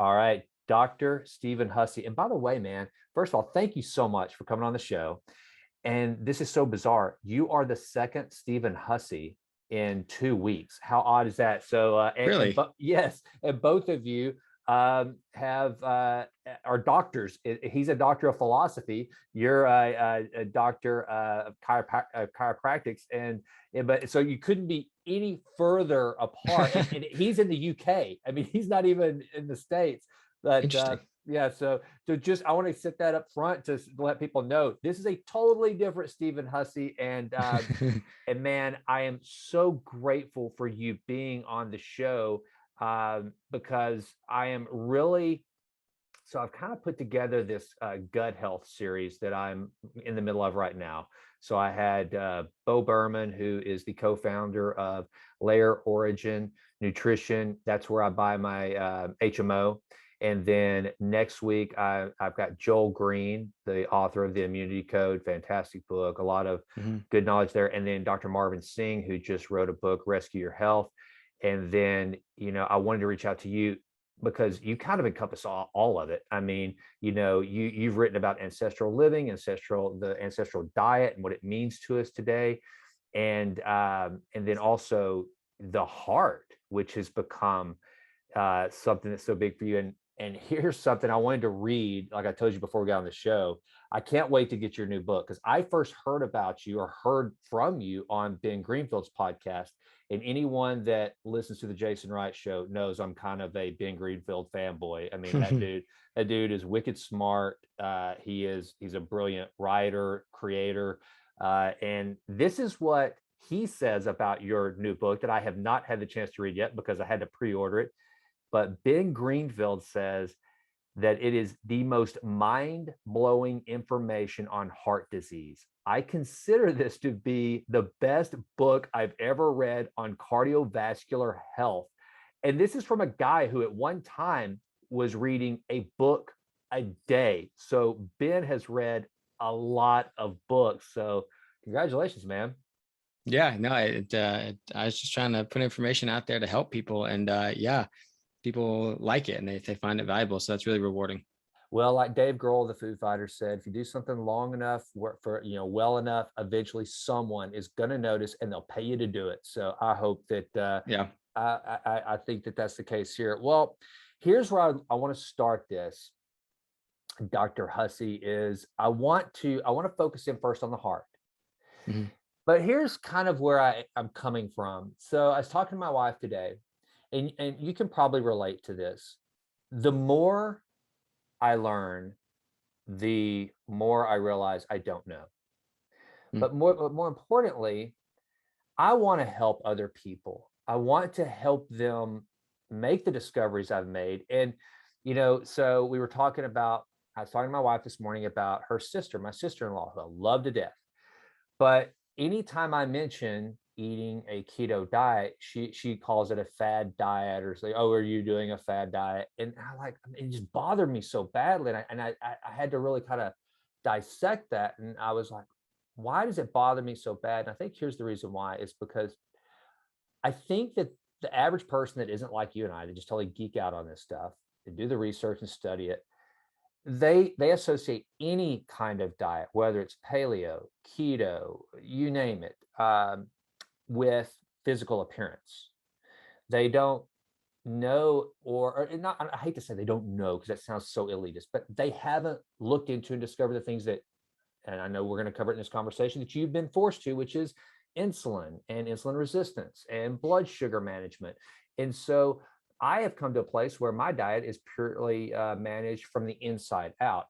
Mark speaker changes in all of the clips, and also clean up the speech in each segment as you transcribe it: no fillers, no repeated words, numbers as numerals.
Speaker 1: All right, Dr. Stephen Hussey. And by the way, man, first of all, thank you so much for coming on the show. And this is so bizarre. You are the second Stephen Hussey in 2 weeks. How odd is that? So,
Speaker 2: Really?
Speaker 1: yes, and both of you have are doctors. He's a doctor of philosophy. You're a doctor of chiropractics, and but so you couldn't be any further apart. And he's in the UK. I mean, he's not even in the States. But
Speaker 2: Interesting.
Speaker 1: yeah, so just I want to set that up front to let people know this is a totally different Stephen Hussey, and man, I am so grateful for you being on the show because I am really. So I've kind of put together this gut health series that I'm in the middle of right now. So I had Bo Berman, who is the co-founder of Layer Origin Nutrition. That's where I buy my HMO. And then next week, I've got Joel Green, the author of The Immunity Code, fantastic book, a lot of
Speaker 2: Mhm.
Speaker 1: good knowledge there. And then Dr. Marvin Singh, who just wrote a book, Rescue Your Health. And then, I wanted to reach out to you because you kind of encompass all of it. I mean, you've written about ancestral living, the ancestral diet and what it means to us today. And then also the heart, which has become something that's so big for you. And here's something I wanted to read, like I told you before we got on the show. I can't wait to get your new book because I first heard about you or heard from you on Ben Greenfield's podcast. And anyone that listens to the Jason Wright show knows I'm kind of a Ben Greenfield fanboy. I mean, that dude is wicked smart. He's a brilliant writer, creator. And this is what he says about your new book that I have not had the chance to read yet because I had to pre-order it. But Ben Greenfield says that it is the most mind-blowing information on heart disease. I consider this to be the best book I've ever read on cardiovascular health. And this is from a guy who at one time was reading a book a day. So Ben has read a lot of books. So congratulations, man.
Speaker 2: Yeah, no, I was just trying to put information out there to help people, and yeah, people like it and they find it valuable. So that's really rewarding.
Speaker 1: Well, like Dave Grohl, the Foo Fighters said, if you do something long enough, work for well enough, eventually someone is going to notice and they'll pay you to do it. So I hope that
Speaker 2: Yeah.
Speaker 1: I think that that's the case here. Well, here's where I want to start this, Dr. Hussey, is I want to focus in first on the heart.
Speaker 2: Mhm.
Speaker 1: But here's kind of where I'm coming from. So I was talking to my wife today, and you can probably relate to this. The more I learn, the more I realize I don't know.
Speaker 2: Mm.
Speaker 1: But more importantly, I want to help other people. I want to help them make the discoveries I've made. And, so I was talking to my wife this morning about her sister, my sister-in-law, who I love to death. But anytime I mention eating a keto diet, she calls it a fad diet or say, "Oh, are you doing a fad diet?" And it just bothered me so badly, and I had to really kind of dissect that. And I was like, "Why does it bother me so bad?" And I think here's the reason why: is because I think that the average person that isn't like you and I, they just totally geek out on this stuff, they do the research and study it, they associate any kind of diet, whether it's paleo, keto, you name it, with physical appearance. They don't know, or not. I hate to say they don't know because that sounds so elitist, but they haven't looked into and discovered the things that, and I know we're going to cover it in this conversation, that you've been forced to, which is insulin and insulin resistance and blood sugar management. And so I have come to a place where my diet is purely managed from the inside out.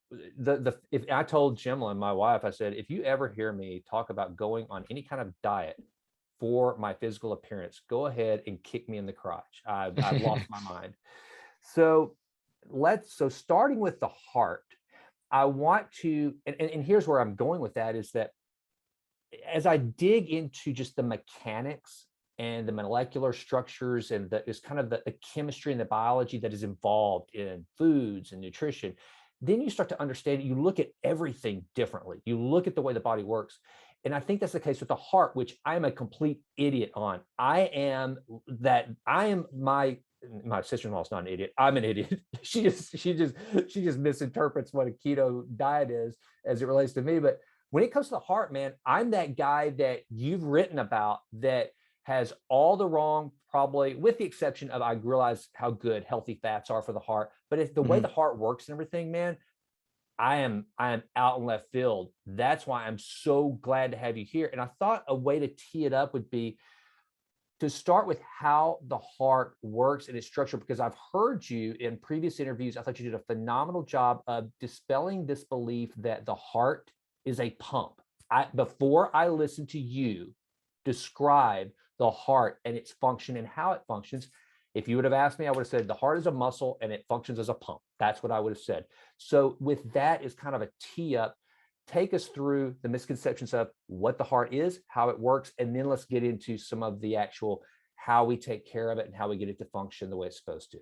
Speaker 1: If I told Jimla, my wife, I said, if you ever hear me talk about going on any kind of diet for my physical appearance, go ahead and kick me in the crotch. I've lost my mind. So starting with the heart, I want to, and here's where I'm going with that, is that as I dig into just the mechanics and the molecular structures and is kind of the chemistry and the biology that is involved in foods and nutrition, then you start to understand it. You look at everything differently. You look at the way the body works. And I think that's the case with the heart, which I'm a complete idiot on. I am my my sister-in-law is not an idiot. I'm an idiot. She just misinterprets what a keto diet is as it relates to me. But when it comes to the heart, man, I'm that guy that you've written about that has all the wrong, probably with the exception of, I realize how good healthy fats are for the heart. But if the way the heart works and everything, man, I am out in left field. That's why I'm so glad to have you here. And I thought a way to tee it up would be to start with how the heart works and its structure, because I've heard you in previous interviews. I thought you did a phenomenal job of dispelling this belief that the heart is a pump. Before I listened to you describe the heart and its function and how it functions, if you would have asked me, I would have said the heart is a muscle and it functions as a pump. That's what I would have said. So with that is kind of a tee up. Take us through the misconceptions of what the heart is, how it works, and then let's get into some of the actual how we take care of it and how we get it to function the way it's supposed to.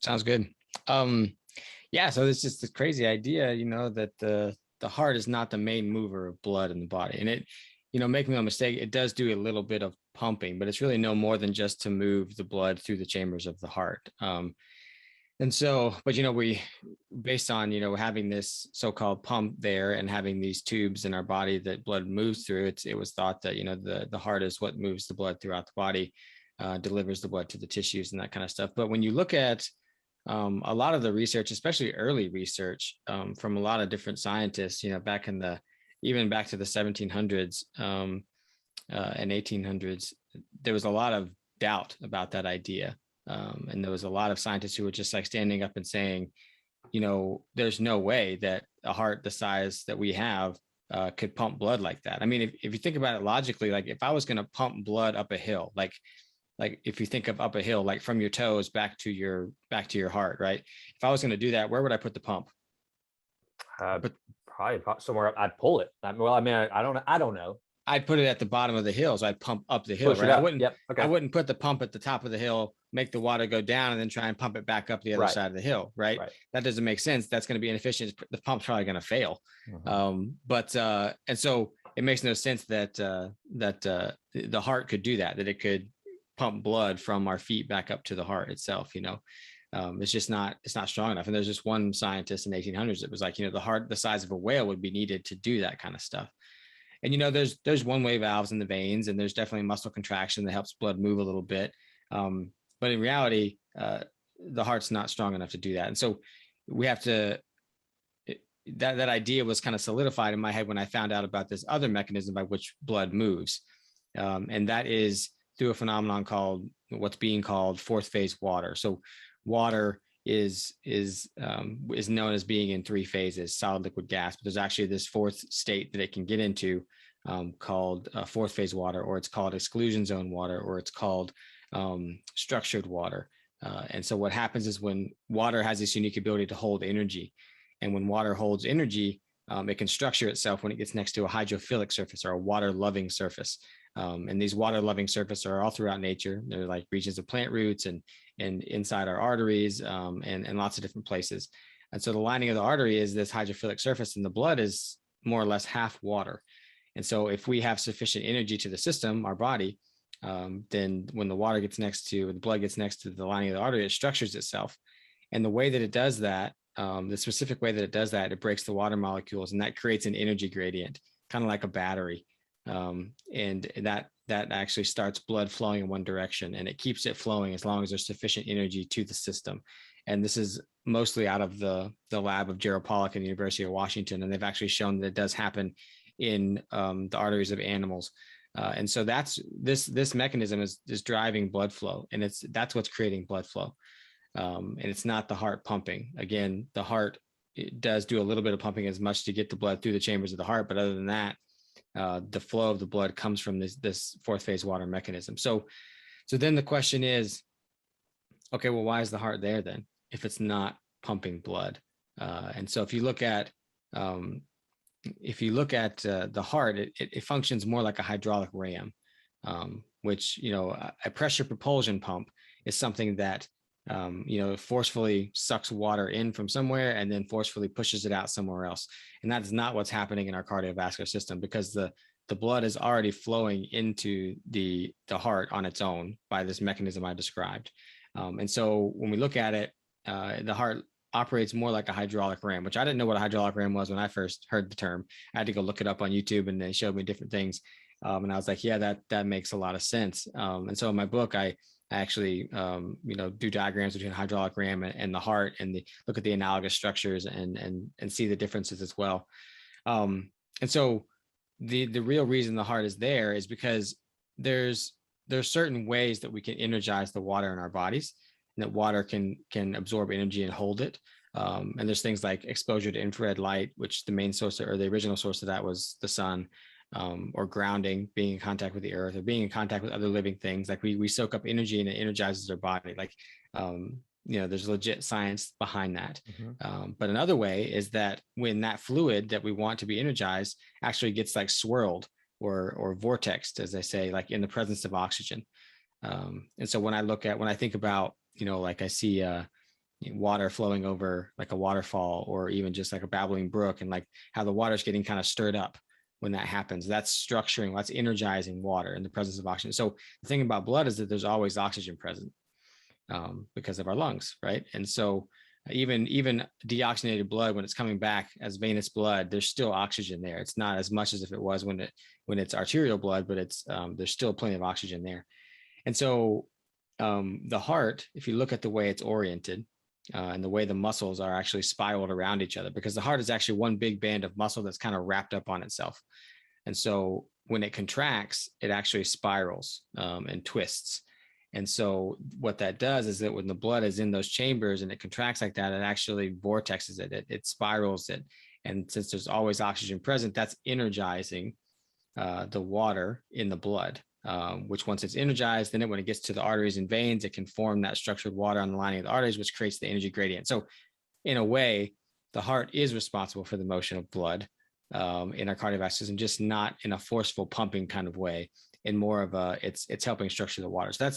Speaker 2: Sounds good. Yeah, so it's just this crazy idea, that the heart is not the main mover of blood in the body. And it, make no mistake, it does do a little bit of pumping, but it's really no more than just to move the blood through the chambers of the heart. And so, but, we, based on, having this so-called pump there and having these tubes in our body that blood moves through, it was thought that, the heart is what moves the blood throughout the body, delivers the blood to the tissues and that kind of stuff. But when you look at a lot of the research, especially early research from a lot of different scientists, even back to the 1700s and 1800s, there was a lot of doubt about that idea. And there was a lot of scientists who were just like standing up and saying, there's no way that a heart the size that we have could pump blood like that. I mean, if you think about it logically, like if I was going to pump blood up a hill, like if you think of up a hill, like from your toes back to your heart, right? If I was going to do that, where would I put the pump?
Speaker 1: But probably somewhere I'd pull it. Well, I mean, I don't know.
Speaker 2: I'd put it at the bottom of the hill. So I'd pump up the hill, right? I wouldn't put the pump at the top of the hill, make the water go down and then try and pump it back up the other side of the hill, right? That doesn't make sense. That's going to be inefficient. The pump's probably going to fail. And so it makes no sense that the heart could do that it could pump blood from our feet back up to the heart itself. It's just not strong enough. And there's just one scientist in the 1800s that was like, the heart the size of a whale would be needed to do that kind of stuff. And, there's one-way valves in the veins, and there's definitely muscle contraction that helps blood move a little bit. But in reality, the heart's not strong enough to do that. And so we have to, that idea was kind of solidified in my head when I found out about this other mechanism by which blood moves. And that is through a phenomenon called what's being called fourth phase water. So water is known as being in three phases: solid, liquid, gas. But there's actually this fourth state that it can get into called fourth phase water, or it's called exclusion zone water, or it's called structured water. And so what happens is when water has this unique ability to hold energy, and when water holds energy, it can structure itself when it gets next to a hydrophilic surface or a water-loving surface. And these water-loving surfaces are all throughout nature. They're like regions of plant roots and inside our arteries and lots of different places. And so the lining of the artery is this hydrophilic surface, and the blood is more or less half water. And so if we have sufficient energy to the system, our body, then when the blood gets next to the lining of the artery, it structures itself. And the way that it does that, the specific way that it does that, it breaks the water molecules, and that creates an energy gradient, kind of like a battery. And that actually starts blood flowing in one direction, and it keeps it flowing as long as there's sufficient energy to the system. And this is mostly out of the lab of Gerald Pollack in the University of Washington. And they've actually shown that it does happen in the arteries of animals. And so that's this mechanism is driving blood flow, and that's what's creating blood flow. And it's not the heart pumping. Again, the heart, it does do a little bit of pumping as much to get the blood through the chambers of the heart. But other than that, the flow of the blood comes from this fourth phase water mechanism. So then the question is, okay, well, why is the heart there then if it's not pumping blood? And so if you look at the heart, it functions more like a hydraulic ram, which, a pressure propulsion pump is something that forcefully sucks water in from somewhere and then forcefully pushes it out somewhere else. And that is not what's happening in our cardiovascular system, because the blood is already flowing into the heart on its own by this mechanism I described. And so when we look at it, the heart operates more like a hydraulic ram, which I didn't know what a hydraulic ram was when I first heard the term. I had to go look it up on YouTube, and they showed me different things. And I was like, yeah, that makes a lot of sense. And so in my book, I actually, do diagrams between hydraulic ram and the heart, and look at the analogous structures and see the differences as well. And so the real reason the heart is there is because there's certain ways that we can energize the water in our bodies, and that water can absorb energy and hold it. And there's things like exposure to infrared light, which the main source or the original source of that was the sun, or grounding, being in contact with the earth, or being in contact with other living things. Like we soak up energy and it energizes our body. Like, there's legit science behind that. But another way is that when that fluid that we want to be energized actually gets like swirled or vortexed, as they say, like in the presence of oxygen. And so when I think about, like I see water flowing over like a waterfall, or even just like a babbling brook, and like how the water's getting kind of stirred up when that happens, that's structuring, that's energizing water in the presence of oxygen. So the thing about blood is that there's always oxygen present, because of our lungs, right? And so even deoxygenated blood, when it's coming back as venous blood, there's still oxygen there. It's not as much as if it was when it's arterial blood, but it's there's still plenty of oxygen there. And so the heart, if you look at the way it's oriented, and the way the muscles are actually spiraled around each other, because the heart is actually one big band of muscle that's kind of wrapped up on itself. And so when it contracts, it actually spirals and twists. And so what that does is that when the blood is in those chambers and it contracts like that, it actually vortexes it, it spirals it. And since there's always oxygen present, that's energizing the water in the blood, which once it's energized, then when it gets to the arteries and veins, it can form that structured water on the lining of the arteries, which creates the energy gradient. So in a way, the heart is responsible for the motion of blood in our cardiovascular system, just not in a forceful pumping kind of way, in more of a, it's helping structure the water. So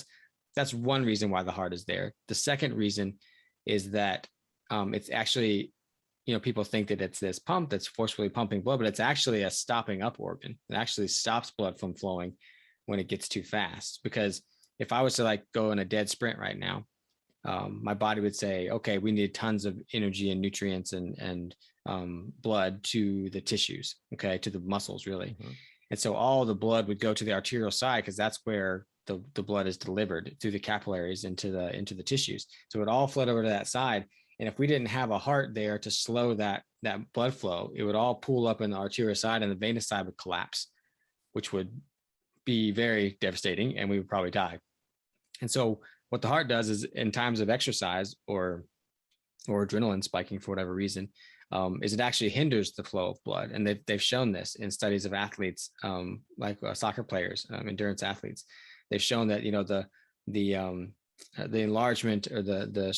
Speaker 2: that's one reason why the heart is there. The second reason is that it's actually, people think that it's this pump that's forcefully pumping blood, but it's actually a stopping up organ. It actually stops blood from flowing when it gets too fast. Because if I was to like go in a dead sprint right now, my body would say, okay, we need tons of energy and nutrients and blood to the tissues, okay, to the muscles really. And so all the blood would go to the arterial side, because that's where the blood is delivered through the capillaries into the tissues. So it all flowed over to that side. And if we didn't have a heart there to slow that blood flow, it would all pool up in the arterial side, and the venous side would collapse, which would be very devastating, and we would probably die. And so what the heart does is, in times of exercise or adrenaline spiking for whatever reason, is it actually hinders the flow of blood. And they've shown this in studies of athletes, like soccer players, endurance athletes. They've shown that, the enlargement or the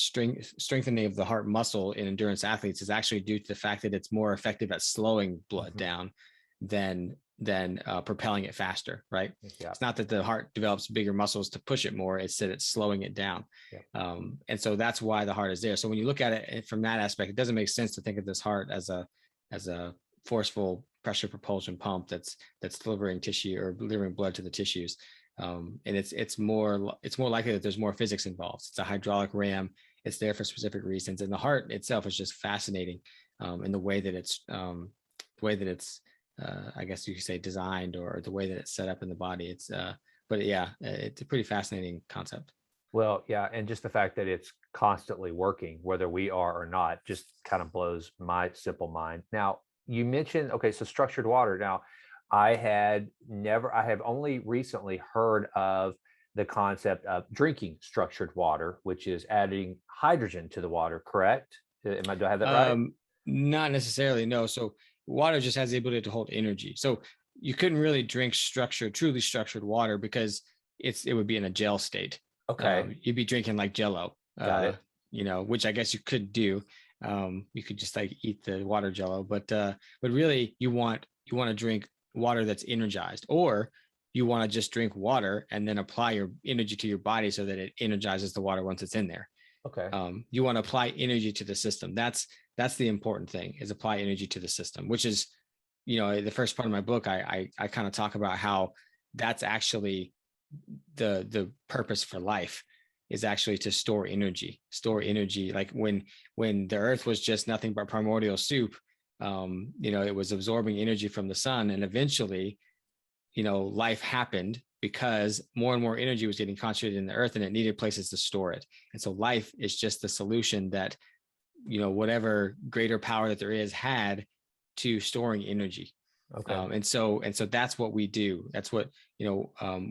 Speaker 2: strengthening of the heart muscle in endurance athletes is actually due to the fact that it's more effective at slowing blood down than propelling it faster, right? Yeah. It's not that the heart develops bigger muscles to push it more, it's that it's slowing it down. Yeah. And so that's why the heart is there. So when you look at it from that aspect, it doesn't make sense to think of this heart as a forceful pressure propulsion pump that's delivering tissue or delivering blood to the tissues. And it's more likely that there's more physics involved. It's a hydraulic ram. It's there for specific reasons. And the heart itself is just fascinating in the way that it's I guess you could say designed, or the way that it's set up in the body. But yeah, it's a pretty fascinating concept.
Speaker 1: Well, yeah. And just the fact that it's constantly working, whether we are or not, just kind of blows my simple mind. Now, you mentioned, okay, so structured water. Now, I have only recently heard of the concept of drinking structured water, which is adding hydrogen to the water, correct? Do I have that right?
Speaker 2: Not necessarily, no. So water just has the ability to hold energy. So you couldn't really drink truly structured water, because it would be in a gel state.
Speaker 1: Okay.
Speaker 2: You'd be drinking like Jello,
Speaker 1: Got it.
Speaker 2: Which I guess you could do. You could just like eat the water Jello, but really you want to drink water that's energized, or you want to just drink water and then apply your energy to your body so that it energizes the water once it's in there.
Speaker 1: Okay.
Speaker 2: You want to apply energy to the system. That's the important thing, is apply energy to the system, which is, the first part of my book, I kind of talk about how that's actually the purpose for life, is actually to store energy. Like when the earth was just nothing but primordial soup, it was absorbing energy from the sun, and eventually, life happened because more and more energy was getting concentrated in the earth, and it needed places to store it. And so life is just the solution that, whatever greater power that there is had to storing energy.
Speaker 1: Okay.
Speaker 2: And so that's what we do. That's what,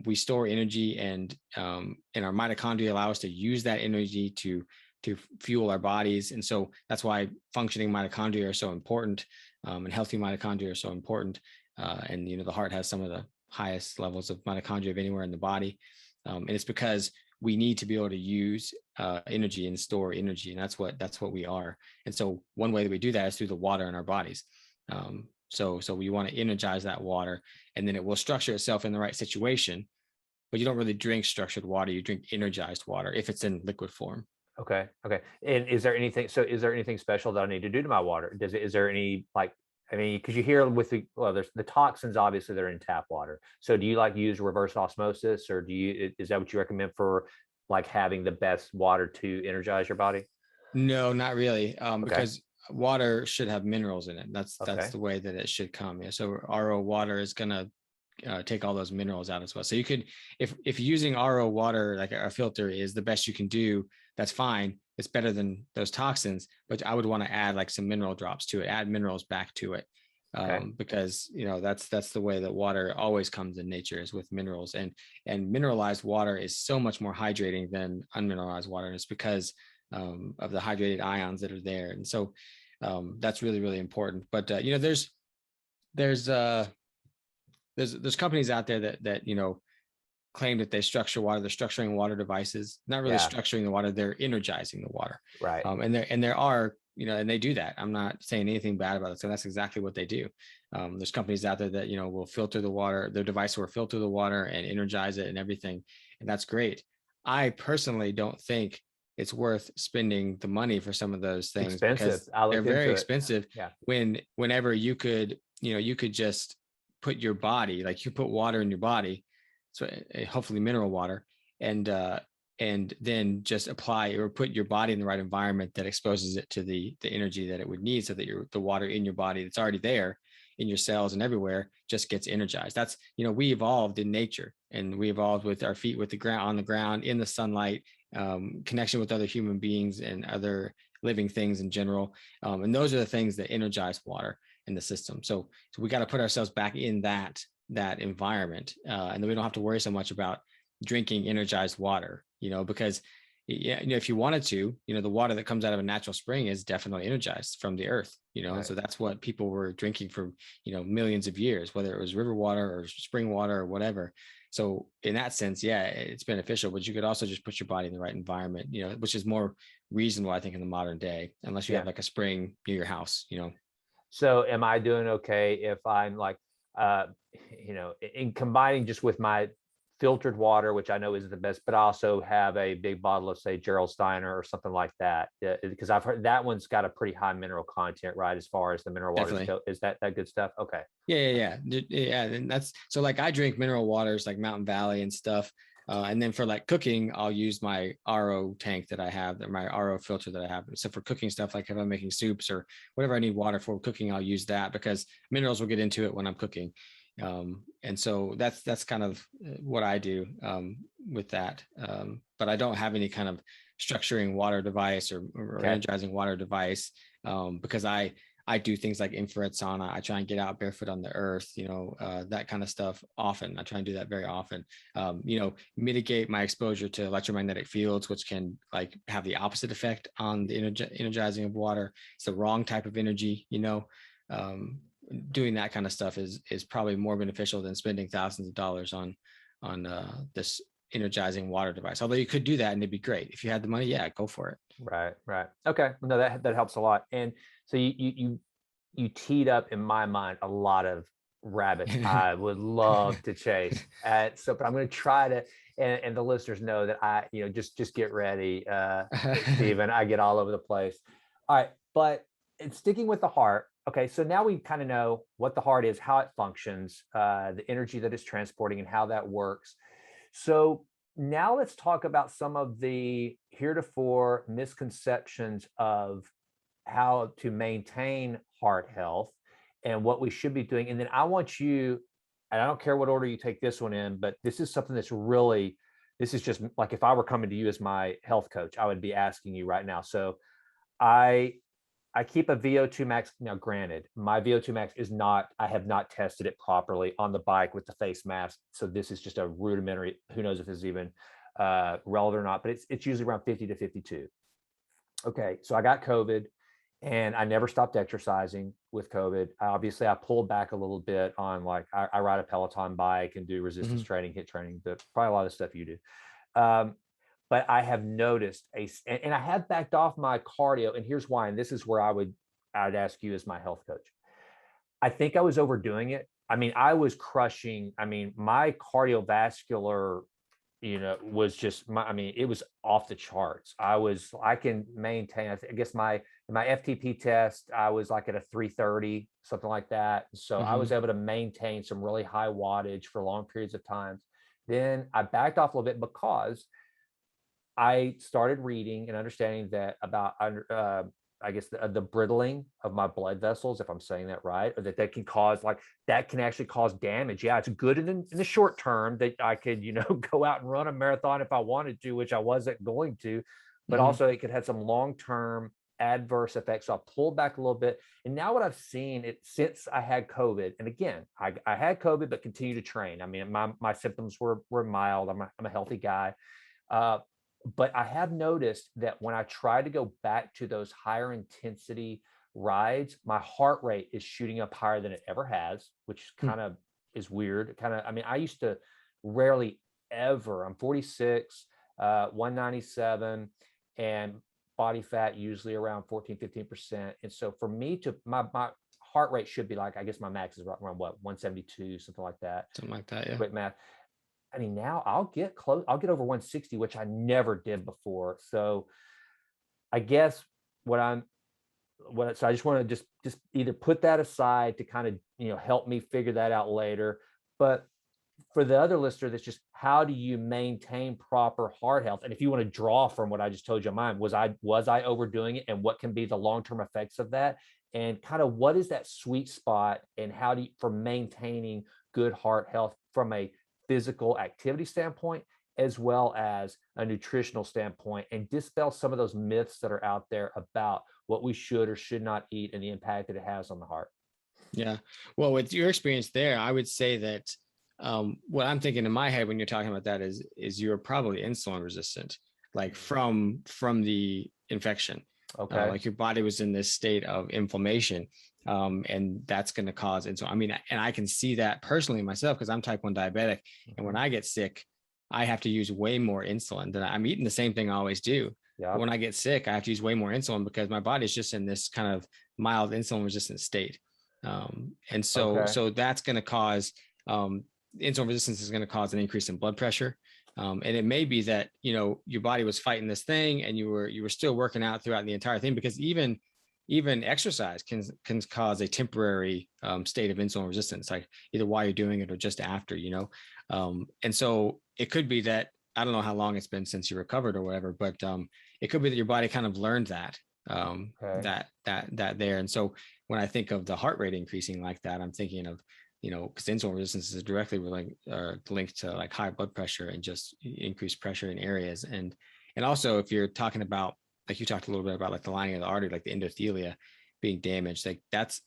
Speaker 2: we store energy, and our mitochondria allow us to use that energy to fuel our bodies. And so that's why functioning mitochondria are so important, and healthy mitochondria are so important. And, the heart has some of the highest levels of mitochondria of anywhere in the body. And it's because we need to be able to use energy and store energy. And that's what we are. And so one way that we do that is through the water in our bodies. So we want to energize that water, and then it will structure itself in the right situation. But you don't really drink structured water. You drink energized water if it's in liquid form.
Speaker 1: Okay. And is there anything special that I need to do to my water? Is there any, like, I mean, because you hear there's the toxins, obviously they're in tap water. So do you use reverse osmosis, or is that what you recommend for like having the best water to energize your body?
Speaker 2: No, not really. Because water should have minerals in it. That's the way that it should come. Yeah. So RO water is going to take all those minerals out as well. So you could, if using RO water, like a filter, is the best you can do, that's fine. It's better than those toxins, but I would want to add like some mineral drops to it, add minerals back to it. Because, that's the way that water always comes in nature, is with minerals, and mineralized water is so much more hydrating than unmineralized water. And it's because of the hydrated ions that are there. And so that's really, really important. But, there's companies out there that claim that they structure water. They're structuring water devices, not really structuring the water. They're energizing the water.
Speaker 1: Right.
Speaker 2: And there are, and they do that. I'm not saying anything bad about it. So that's exactly what they do. There's companies out there that, will filter the water. Their device will filter the water and energize it and everything. And that's great. I personally don't think it's worth spending the money for some of those things.
Speaker 1: Expensive.
Speaker 2: Because they're very expensive. Yeah. Whenever you could just put your body, like you put water in your body, so hopefully mineral water, and then just apply or put your body in the right environment that exposes it to the energy that it would need, so that the water in your body that's already there in your cells and everywhere just gets energized. That's, we evolved in nature, and we evolved with our feet on the ground, in the sunlight, connection with other human beings and other living things in general. And those are the things that energize water in the system. So we got to put ourselves back in that environment, and then we don't have to worry so much about drinking energized water, because if you wanted to, the water that comes out of a natural spring is definitely energized from the earth, right. So that's what people were drinking for, millions of years, whether it was river water or spring water or whatever. So in that sense, it's beneficial, but you could also just put your body in the right environment, which is more reasonable, I think, in the modern day, unless you have like a spring near your house,
Speaker 1: So am I doing okay if I'm like, in combining just with my filtered water, which I know isn't the best, but I also have a big bottle of, say, Gerald Steiner or something like that, because I've heard that one's got a pretty high mineral content, right? As far as the mineral water, is that good stuff? Okay.
Speaker 2: Yeah. And that's, so like I drink mineral waters like Mountain Valley and stuff. And then for like cooking, I'll use my RO tank that I have, my RO filter that I have. So for cooking stuff, like if I'm making soups or whatever I need water for cooking, I'll use that, because minerals will get into it when I'm cooking. And so that's kind of what I do with that. But I don't have any kind of structuring water device or energizing water device, because I do things like infrared sauna. I try and get out barefoot on the earth, that kind of stuff often. I try and do that very often, mitigate my exposure to electromagnetic fields, which can like have the opposite effect on the energizing of water. It's the wrong type of energy, doing that kind of stuff is probably more beneficial than spending thousands of dollars on this energizing water device. Although you could do that and it'd be great. If you had the money, go for it.
Speaker 1: Right. Okay. No, that helps a lot. And so you teed up in my mind a lot of rabbits I would love to chase. But I'm going to try to, and the listeners know that I, just get ready, Stephen. I get all over the place. All right, but it's sticking with the heart. Okay, so now we kind of know what the heart is, how it functions, the energy that it's transporting, and how that works. So now let's talk about some of the heretofore misconceptions of how to maintain heart health and what we should be doing. And then I want you, and I don't care what order you take this one in, but this is something that's really, this is just like, if I were coming to you as my health coach, I would be asking you right now. So I keep a VO2 max. Now, granted, my VO2 max is not, I have not tested it properly on the bike with the face mask. So this is just a rudimentary, who knows if this is even relevant or not, but it's usually around 50 to 52. Okay. So I got COVID and I never stopped exercising with COVID. Obviously I pulled back a little bit on, like, I ride a Peloton bike and do resistance training, HIIT training, probably a lot of stuff you do. But I have noticed and I have backed off my cardio, and here's why. And this is where I'd ask you as my health coach. I think I was overdoing it. I mean, I was crushing. I mean, my cardiovascular, was just it was off the charts. I can maintain, I guess my FTP test, I was like at a 330, something like that. So I was able to maintain some really high wattage for long periods of time. Then I backed off a little bit because I started reading and understanding that about, I guess, the brittling of my blood vessels, if I'm saying that right, or that can cause, like, that can actually cause damage. Yeah, it's good in the short term that I could, go out and run a marathon if I wanted to, which I wasn't going to, but also it could have some long-term adverse effects. So I pulled back a little bit. And now what I've seen since I had COVID, and again, I had COVID, but continue to train. I mean, my symptoms were mild. I'm a healthy guy. But I have noticed that when I try to go back to those higher intensity rides, my heart rate is shooting up higher than it ever has, which kind of is weird. I used to rarely ever, I'm 46, 197, and body fat usually around 14, 15%. And so for me my heart rate should be like, I guess my max is around what, 172, something like that.
Speaker 2: Something like that, yeah.
Speaker 1: Quick math. I mean, now I'll get close. I'll get over 160, which I never did before. So I guess so I just want to just either put that aside to kind of, help me figure that out later. But for the other listener, that's just, how do you maintain proper heart health? And if you want to draw from what I just told you on mine, was I overdoing it, and what can be the long-term effects of that? And kind of what is that sweet spot, and how do you, for maintaining good heart health from a physical activity standpoint, as well as a nutritional standpoint, and dispel some of those myths that are out there about what we should or should not eat and the impact that it has on the heart.
Speaker 2: Yeah. Well, with your experience there, I would say that what I'm thinking in my head when you're talking about that is you're probably insulin resistant, like from the infection.
Speaker 1: Okay.
Speaker 2: Like your body was in this state of inflammation. And that's going to cause. And so, and I can see that personally myself, because I'm type 1 diabetic. And when I get sick, I have to use way more insulin than I'm eating the same thing I always do. Yeah. But when I get sick, I have to use way more insulin because my body's just in this kind of mild insulin resistant state. And so, so that's going to cause, insulin resistance is going to cause an increase in blood pressure. And it may be that, your body was fighting this thing and you were still working out throughout the entire thing, because even exercise can cause a temporary state of insulin resistance, like either while you're doing it or just after, and so it could be that, I don't know how long it's been since you recovered or whatever, but it could be that your body kind of learned that there. And so when I think of the heart rate increasing like that, I'm thinking of, because insulin resistance is directly linked to like high blood pressure and just increased pressure in areas. And also, if you're talking about, like you talked a little bit about, like the lining of the artery, like the endothelia being damaged, like it's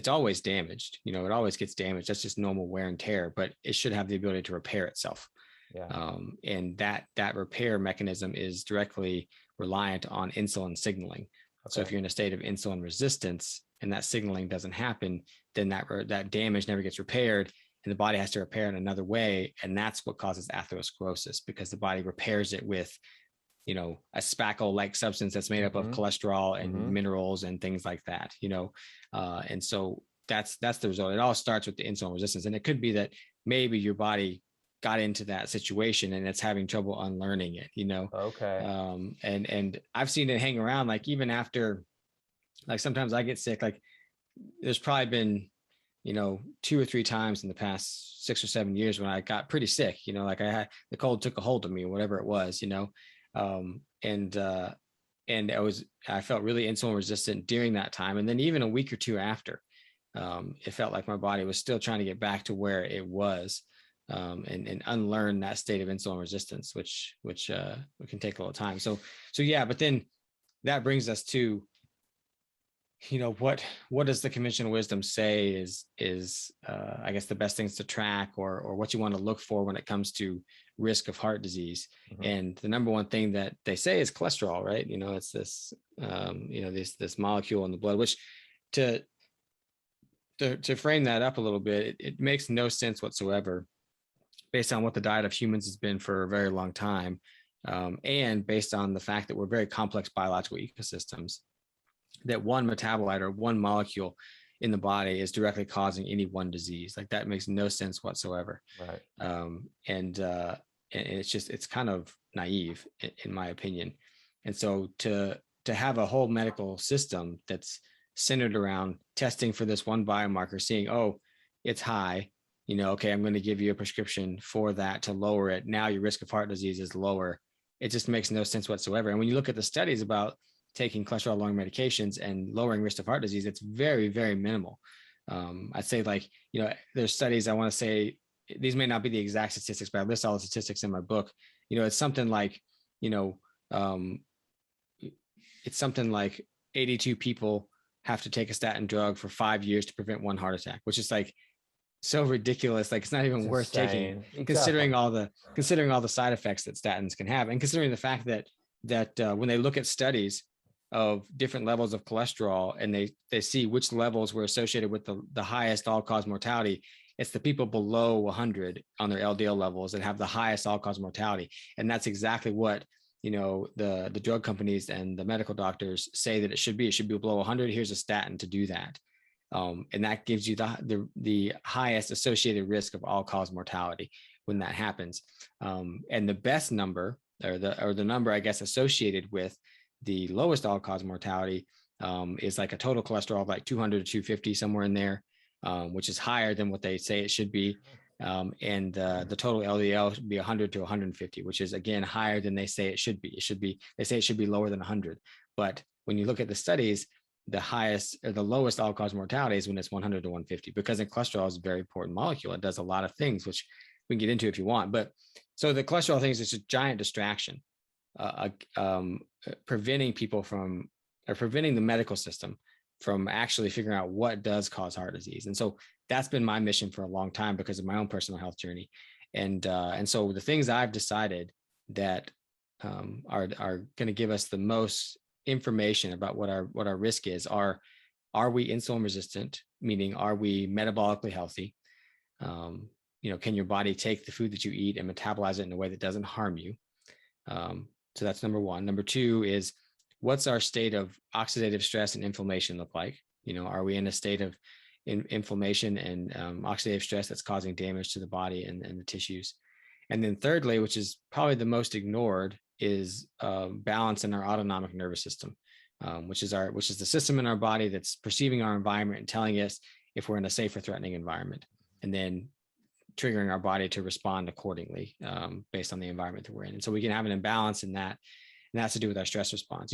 Speaker 2: always damaged, it always gets damaged. That's just normal wear and tear, but it should have the ability to repair itself. Yeah. And that repair mechanism is directly reliant on insulin signaling. Okay. So if you're in a state of insulin resistance and that signaling doesn't happen, then that damage never gets repaired, and the body has to repair it another way. And that's what causes atherosclerosis, because the body repairs it with, a spackle-like substance that's made up of cholesterol and minerals and things like that, and so that's the result. It all starts with the insulin resistance. And it could be that maybe your body got into that situation and it's having trouble unlearning it, Okay. And I've seen it hang around, like even after, like sometimes I get sick, like there's probably been 2 or 3 times in the past 6 or 7 years when I got pretty sick, like I had the cold took a hold of me, whatever it was, and I felt really insulin resistant during that time. And then even a week or two after, it felt like my body was still trying to get back to where it was, and unlearn that state of insulin resistance, which can take a little time. So yeah, but then that brings us to, what does the conventional wisdom say is I guess the best things to track, or what you want to look for when it comes to risk of heart disease. Mm-hmm. And the number one thing that they say is cholesterol, right? It's this, this molecule in the blood, which to frame that up a little bit, it makes no sense whatsoever based on what the diet of humans has been for a very long time. And based on the fact that we're very complex biological ecosystems, that one metabolite or one molecule in the body is directly causing any one disease. Like, that makes no sense whatsoever.
Speaker 1: Right.
Speaker 2: And it's kind of naive in my opinion. And so to have a whole medical system that's centered around testing for this one biomarker, seeing, oh, it's high, okay, I'm going to give you a prescription for that to lower it. Now your risk of heart disease is lower. It just makes no sense whatsoever. And when you look at the studies about taking cholesterol lowering medications and lowering risk of heart disease, it's very, very minimal. I'd say, like, there's studies, I want to say, these may not be the exact statistics, but I list all the statistics in my book. It's something like, it's something like 82 people have to take a statin drug for 5 years to prevent one heart attack, which is like so ridiculous. Like, it's not even worth taking, considering all the side effects that statins can have, and considering the fact that when they look at studies of different levels of cholesterol and they see which levels were associated with the highest all-cause mortality, it's the people below 100 on their LDL levels that have the highest all-cause mortality. And that's exactly what the drug companies and the medical doctors say that it should be. It should be below 100. Here's a statin to do that. And that gives you the highest associated risk of all-cause mortality when that happens. And the best number, or the number, I guess, associated with the lowest all-cause mortality is like a total cholesterol of like 200 to 250, somewhere in there, which is higher than what they say it should be. And the total LDL should be 100 to 150, which is, again, higher than they say it should be. They say it should be lower than 100. But when you look at the studies, the highest or the lowest all-cause mortality is when it's 100 to 150, because cholesterol is a very important molecule. It does a lot of things, which we can get into if you want. But so the cholesterol thing is just a giant distraction, preventing the medical system from actually figuring out what does cause heart disease. And so that's been my mission for a long time because of my own personal health journey. And so the things I've decided that are going to give us the most information about what our risk is are we insulin resistant? Meaning, are we metabolically healthy? Can your body take the food that you eat and metabolize it in a way that doesn't harm you? So that's number one. Number two is, what's our state of oxidative stress and inflammation look like? Are we in a state of inflammation and oxidative stress that's causing damage to the body and the tissues? And then thirdly, which is probably the most ignored, is balance in our autonomic nervous system, which is the system in our body that's perceiving our environment and telling us if we're in a safe or threatening environment, and then triggering our body to respond accordingly based on the environment that we're in. And so we can have an imbalance in that, and that's to do with our stress response.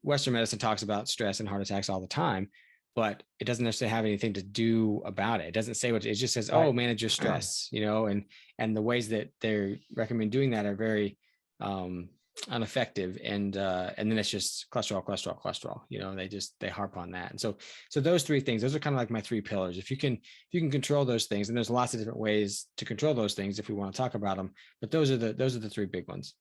Speaker 2: Western medicine talks about stress and heart attacks all the time, but it doesn't necessarily have anything to do about it. It doesn't say what it just says. Right. Oh, manage your stress, and the ways that they recommend doing that are very ineffective. And then it's just cholesterol. They harp on that. And so those three things, those are kind of like my three pillars. If you can control those things, and there's lots of different ways to control those things if we want to talk about them, but those are the three big ones.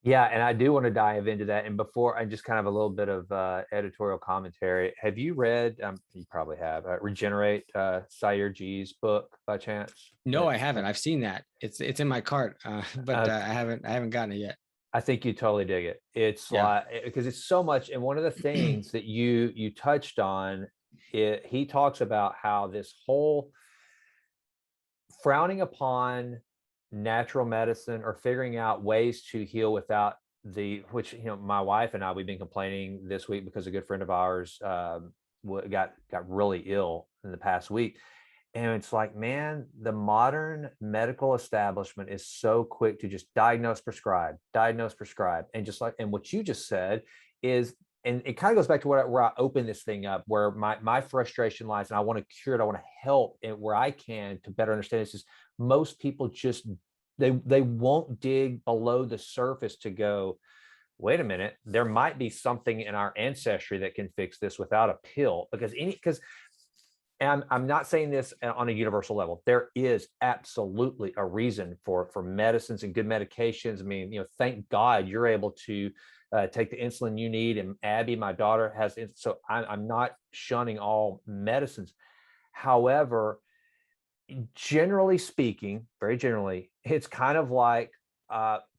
Speaker 1: Yeah. And I do want to dive into that. And before, I just kind of a little bit of editorial commentary. Have you read, you probably have, Regenerate, Sayerji's book by chance?
Speaker 2: No, I haven't. I've seen that. It's in my cart, but I haven't gotten it yet.
Speaker 1: I think you totally dig it. It's like, because it's so much. And one of the things that you touched on, he talks about how this whole frowning upon natural medicine or figuring out ways to heal without which my wife and I, we've been complaining this week because a good friend of ours got really ill in the past week. And it's like, man, the modern medical establishment is so quick to just diagnose, prescribe. And just like, and what you just said is, and it kind of goes back to where I open this thing up, where my frustration lies, and I want to cure it. I want to help, and where I can to better understand this is most people just, they won't dig below the surface to go, wait a minute, there might be something in our ancestry that can fix this without a pill. Because and I'm not saying this on a universal level. There is absolutely a reason for medicines and good medications. I mean, thank God you're able to take the insulin you need. And Abby, my daughter, has. So I'm not shunning all medicines. However, generally speaking, very generally, it's kind of like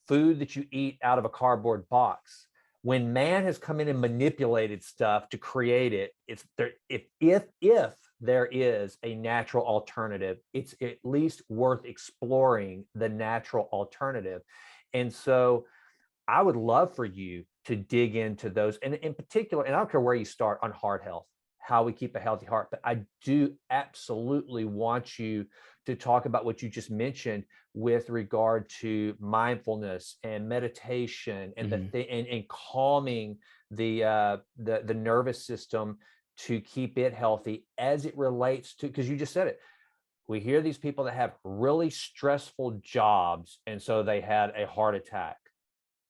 Speaker 1: food that you eat out of a cardboard box. When man has come in and manipulated stuff to create it, it's there. If there is a natural alternative, it's at least worth exploring the natural alternative. And so I would love for you to dig into those, and in particular, and I don't care where you start on heart health, how we keep a healthy heart, but I do absolutely want you to talk about what you just mentioned with regard to mindfulness and meditation and and calming the nervous system to keep it healthy as it relates to, because you just said it. We hear these people that have really stressful jobs, and so they had a heart attack.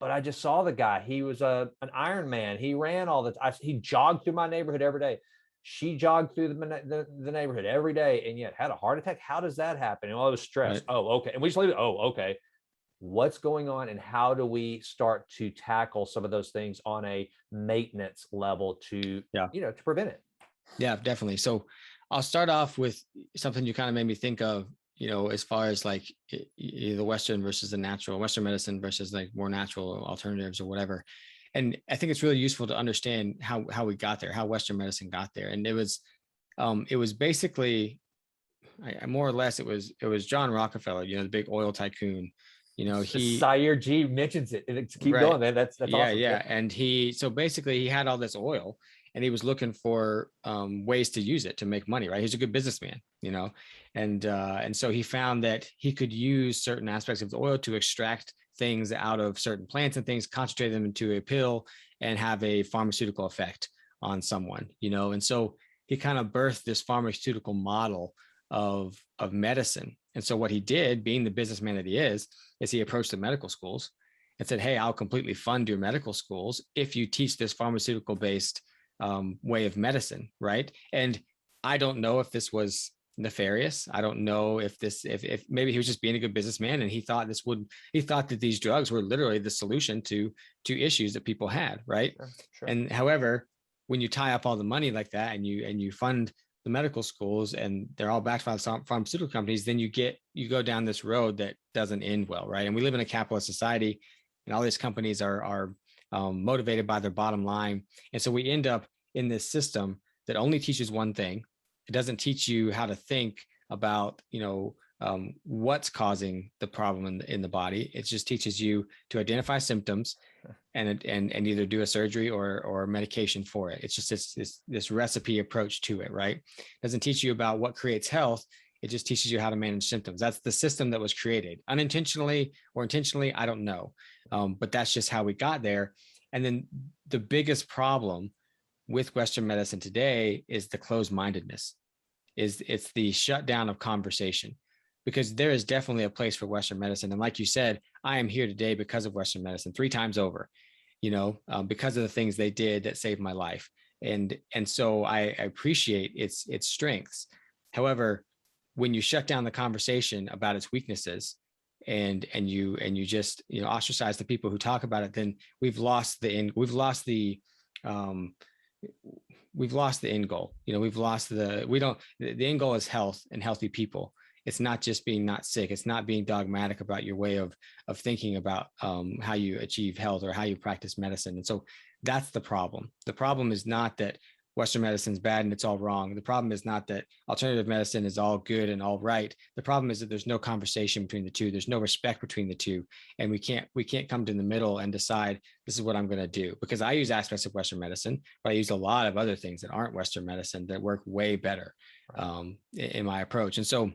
Speaker 1: But I just saw the guy. He was an Iron Man. He ran all the time. He jogged through my neighborhood every day. She jogged through the neighborhood every day, and yet had a heart attack. How does that happen? And all the stress. Right. Oh, okay. And we just leave it. Oh, okay. What's going on, and how do we start to tackle some of those things on a maintenance level to prevent it?
Speaker 2: Yeah, definitely. So I'll start off with something you kind of made me think of, as far as like the Western versus the natural, Western medicine versus like more natural alternatives or whatever. And I think it's really useful to understand how we got there, how Western medicine got there. And it was basically, more or less, it was John Rockefeller, the big oil tycoon.
Speaker 1: Sire G mentions it. Keep going, man. That's awesome.
Speaker 2: Yeah. And so basically he had all this oil, and he was looking for ways to use it to make money, right? He's a good businessman, and so he found that he could use certain aspects of the oil to extract things out of certain plants and things, concentrate them into a pill, and have a pharmaceutical effect on someone, and so he kind of birthed this pharmaceutical model of medicine. And so what he did, being the businessman that he is he approached the medical schools and said, hey, I'll completely fund your medical schools if you teach this pharmaceutical based way of medicine, right? And I don't know if this was nefarious. I don't know if maybe he was just being a good businessman, and he thought that these drugs were literally the solution to issues that people had, right? Sure. And however, when you tie up all the money like that, and you fund the medical schools, and they're all backed by pharmaceutical companies, then you go down this road that doesn't end well, right? And we live in a capitalist society, and all these companies are motivated by their bottom line. And so we end up in this system that only teaches one thing. It doesn't teach you how to think about, what's causing the problem in the body. It just teaches you to identify symptoms and either do a surgery or medication for it. It's just this recipe approach to it, right? It doesn't teach you about what creates health. It just teaches you how to manage symptoms. That's the system that was created, unintentionally or intentionally, I don't know. But that's just how we got there. And then the biggest problem with Western medicine today is the closed-mindedness. It's the shutdown of conversation, because there is definitely a place for Western medicine. And like you said, I am here today because of Western medicine 3 times over, because of the things they did that saved my life. And so I appreciate its strengths. However, when you shut down the conversation about its weaknesses and you just, ostracize the people who talk about it, then we've lost the end goal. The end goal is health and healthy people. It's not just being not sick. It's not being dogmatic about your way of thinking about how you achieve health or how you practice medicine. And so that's the problem. The problem is not that Western medicine is bad and it's all wrong. The problem is not that alternative medicine is all good and all right. The problem is that there's no conversation between the two. There's no respect between the two. And we can't come to the middle and decide this is what I'm going to do, because I use aspects of Western medicine, but I use a lot of other things that aren't Western medicine that work way better in my approach. And so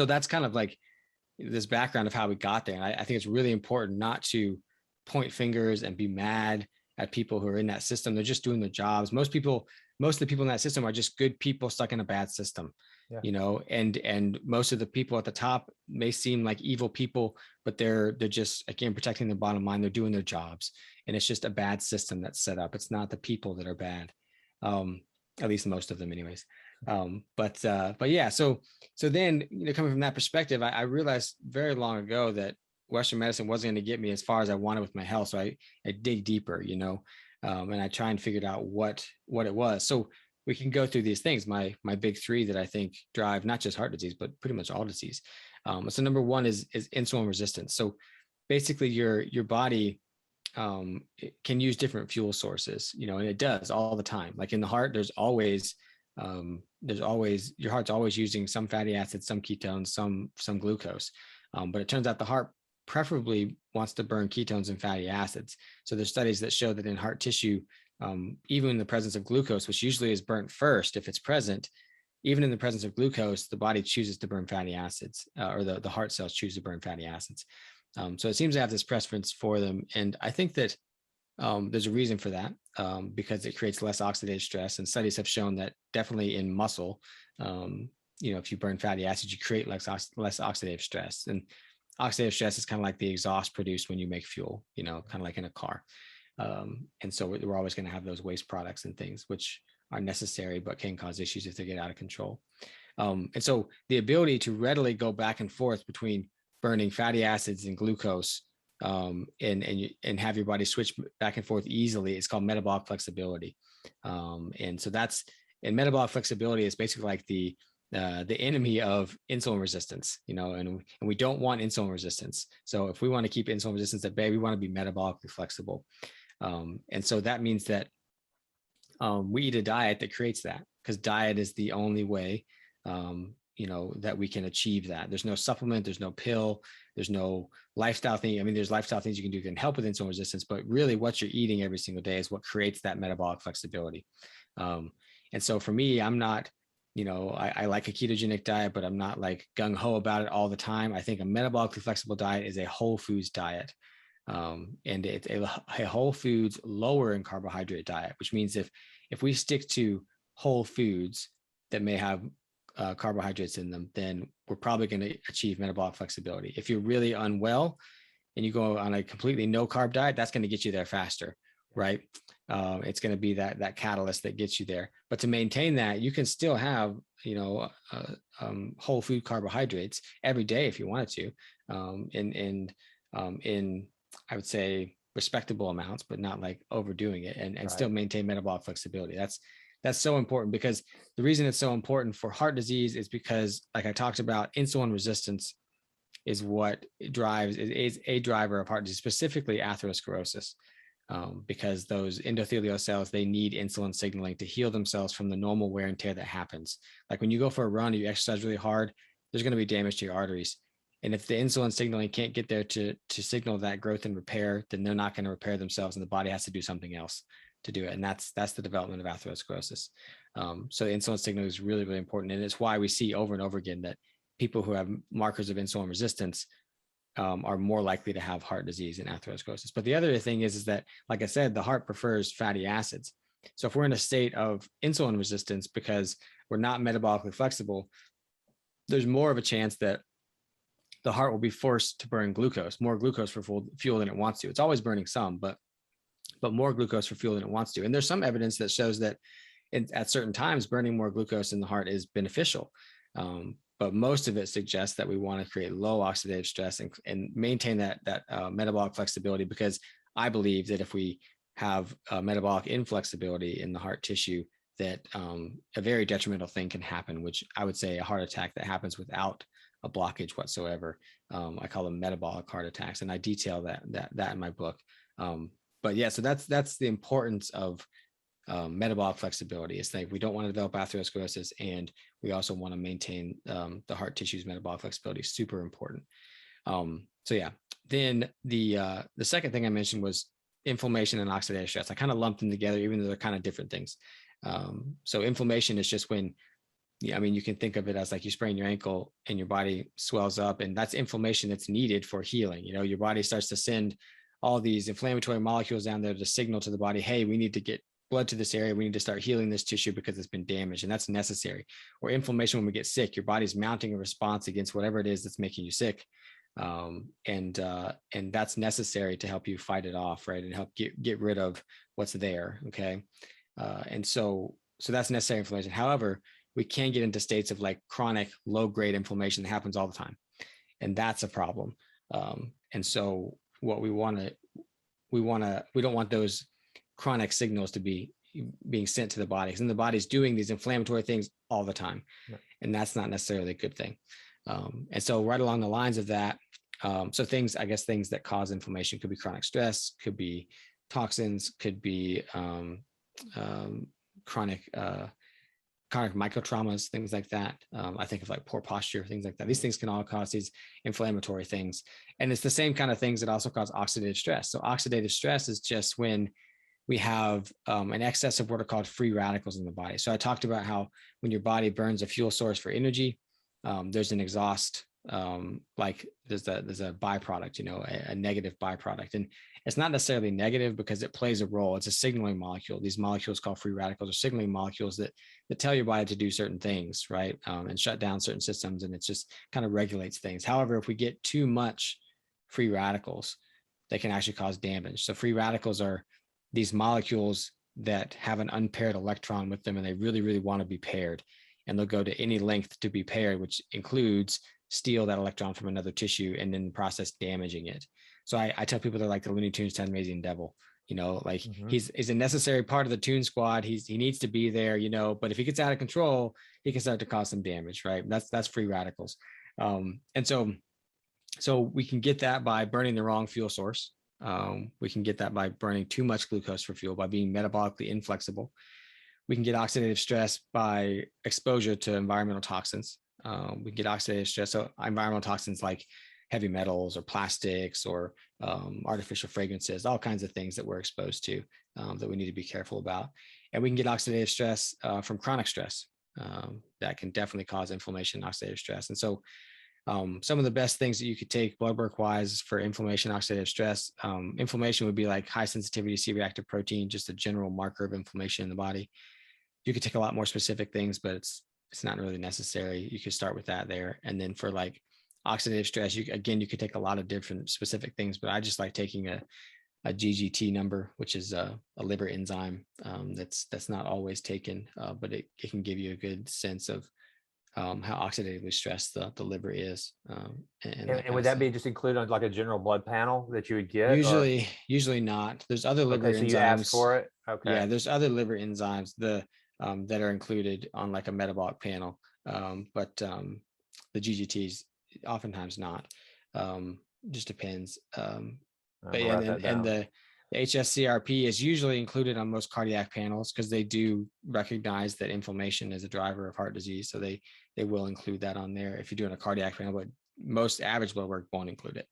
Speaker 2: that's kind of like this background of how we got there. And I think it's really important not to point fingers and be mad at people who are in that system. They're just doing their jobs. Most of the people in that system are just good people stuck in a bad system, and most of the people at the top may seem like evil people, but they're just, again, protecting their bottom line. They're doing their jobs, and it's just a bad system that's set up. It's not the people that are bad. At least most of them anyways. But yeah, so then, coming from that perspective, I realized very long ago that Western medicine wasn't going to get me as far as I wanted with my health. So I dig deeper, and I try and figure out what it was. So we can go through these things, my big three that I think drive not just heart disease, but pretty much all disease. So number one is insulin resistance. So basically your body can use different fuel sources, and it does all the time. Like in the heart, there's always your heart's always using some fatty acids, some ketones, some glucose. But it turns out the heart preferably wants to burn ketones and fatty acids. So there's studies that show that in heart tissue, even in the presence of glucose, which usually is burnt first if it's present, even in the presence of glucose, the body chooses to burn fatty acids, or the heart cells choose to burn fatty acids. So it seems to have this preference for them. And I think that there's a reason for that, because it creates less oxidative stress. And studies have shown that definitely in muscle, if you burn fatty acids, you create less oxidative stress. And oxidative stress is kind of like the exhaust produced when you make fuel, kind of like in a car. And so we're always going to have those waste products and things which are necessary, but can cause issues if they get out of control. And so the ability to readily go back and forth between burning fatty acids and glucose, and have your body switch back and forth easily, it's called metabolic flexibility. And so metabolic flexibility is basically like the enemy of insulin resistance, and we don't want insulin resistance. So if we want to keep insulin resistance at bay, we want to be metabolically flexible. And so that means that we eat a diet that creates that, because diet is the only way, that we can achieve that. There's no supplement, there's no pill, there's no lifestyle thing. I mean, there's lifestyle things you can do that can help with insulin resistance, but really what you're eating every single day is what creates that metabolic flexibility. And so for me, I'm not, I like a ketogenic diet, but I'm not like gung ho about it all the time. I think a metabolically flexible diet is a whole foods diet. And it's a whole foods lower in carbohydrate diet, which means if we stick to whole foods that may have carbohydrates in them, then we're probably going to achieve metabolic flexibility. If you're really unwell and you go on a completely no carb diet, that's going to get you there faster, right? It's going to be that catalyst that gets you there. But to maintain that, you can still have, whole food carbohydrates every day if you wanted to, in I would say respectable amounts, but not like overdoing it, and right, still maintain metabolic flexibility. That's so important, because the reason it's so important for heart disease is because, like I talked about, insulin resistance is a driver of heart disease, specifically atherosclerosis, because those endothelial cells, they need insulin signaling to heal themselves from the normal wear and tear that happens. Like when you go for a run or you exercise really hard, there's going to be damage to your arteries. And if the insulin signaling can't get there to signal that growth and repair, then they're not going to repair themselves, and the body has to do something else to do it. And that's the development of atherosclerosis. So the insulin signaling is really, really important. And it's why we see over and over again that people who have markers of insulin resistance are more likely to have heart disease and atherosclerosis. But the other thing is that, like I said, the heart prefers fatty acids. So if we're in a state of insulin resistance because we're not metabolically flexible, there's more of a chance that the heart will be forced to burn more glucose for fuel than it wants to. It's always burning some, but more glucose for fuel than it wants to. And there's some evidence that shows that at certain times, burning more glucose in the heart is beneficial. But most of it suggests that we want to create low oxidative stress and maintain that metabolic flexibility, because I believe that if we have metabolic inflexibility in the heart tissue, that a very detrimental thing can happen, which I would say a heart attack that happens without a blockage whatsoever. I call them metabolic heart attacks, and I detail that in my book. But yeah, so that's the importance of metabolic flexibility. It's like we don't want to develop atherosclerosis, and we also want to maintain the heart tissue's metabolic flexibility. Super important. So yeah. Then the second thing I mentioned was inflammation and oxidative stress. I kind of lumped them together, even though they're kind of different things. So inflammation is just when, I mean, you can think of it as like you sprain your ankle and your body swells up, and that's inflammation that's needed for healing. You know, your body starts to send all these inflammatory molecules down there to signal to the body, hey, we need to get blood to this area. We need to start healing this tissue because it's been damaged, and that's necessary. Or inflammation, when we get sick, your body's mounting a response against whatever it is that's making you sick. And that's necessary to help you fight it off, right? And help get rid of what's there. Okay. And so that's necessary inflammation. However, we can get into states of like chronic low grade inflammation that happens all the time. And that's a problem. And so what we don't want those chronic signals to be being sent to the body, and the body's doing these inflammatory things all the time. Yeah. And that's not necessarily a good thing. And so right along the lines of that, so things that cause inflammation could be chronic stress, could be toxins, could be chronic microtraumas, things like that. I think of like poor posture, things like that. These things can all cause these inflammatory things. And it's the same kind of things that also cause oxidative stress. So oxidative stress is just when we have an excess of what are called free radicals in the body. So I talked about how when your body burns a fuel source for energy, there's an exhaust, like there's a byproduct, a negative byproduct. And it's not necessarily negative because it plays a role. It's a signaling molecule. These molecules called free radicals are signaling molecules that tell your body to do certain things, right? And shut down certain systems, and it just kind of regulates things. However, if we get too much free radicals, they can actually cause damage. So free radicals are these molecules that have an unpaired electron with them, and they really, really want to be paired. And they'll go to any length to be paired, which includes steal that electron from another tissue and then process damaging it. So I tell people they're like the Looney Tunes Tasmanian devil, he's a necessary part of the Toon Squad. He needs to be there, but if he gets out of control, he can start to cause some damage, right? That's free radicals. And so we can get that by burning the wrong fuel source. We can get that by burning too much glucose for fuel, by being metabolically inflexible. We can get oxidative stress by exposure to environmental toxins. We get oxidative stress. So environmental toxins like heavy metals or plastics or artificial fragrances, all kinds of things that we're exposed to that we need to be careful about. And we can get oxidative stress from chronic stress. That can definitely cause inflammation, oxidative stress. And so some of the best things that you could take blood work wise for inflammation, oxidative stress, inflammation would be like high sensitivity C-reactive protein, just a general marker of inflammation in the body. You could take a lot more specific things, but it's not really necessary. You could start with that there. And then for like oxidative stress, you could take a lot of different specific things, but I just like taking a GGT number, which is a liver enzyme that's not always taken, but it can give you a good sense of how oxidatively stressed the liver is.
Speaker 1: And would that be just included on like a general blood panel that you would get?
Speaker 2: Usually not. There's other liver enzymes. So
Speaker 1: you ask for it? Okay.
Speaker 2: Yeah, there's other liver enzymes that are included on like a metabolic panel, but the GGTs oftentimes not. Just depends. But yeah, and the HSCRP is usually included on most cardiac panels because they do recognize that inflammation is a driver of heart disease. So they will include that on there if you're doing a cardiac panel, but most average blood work won't include it.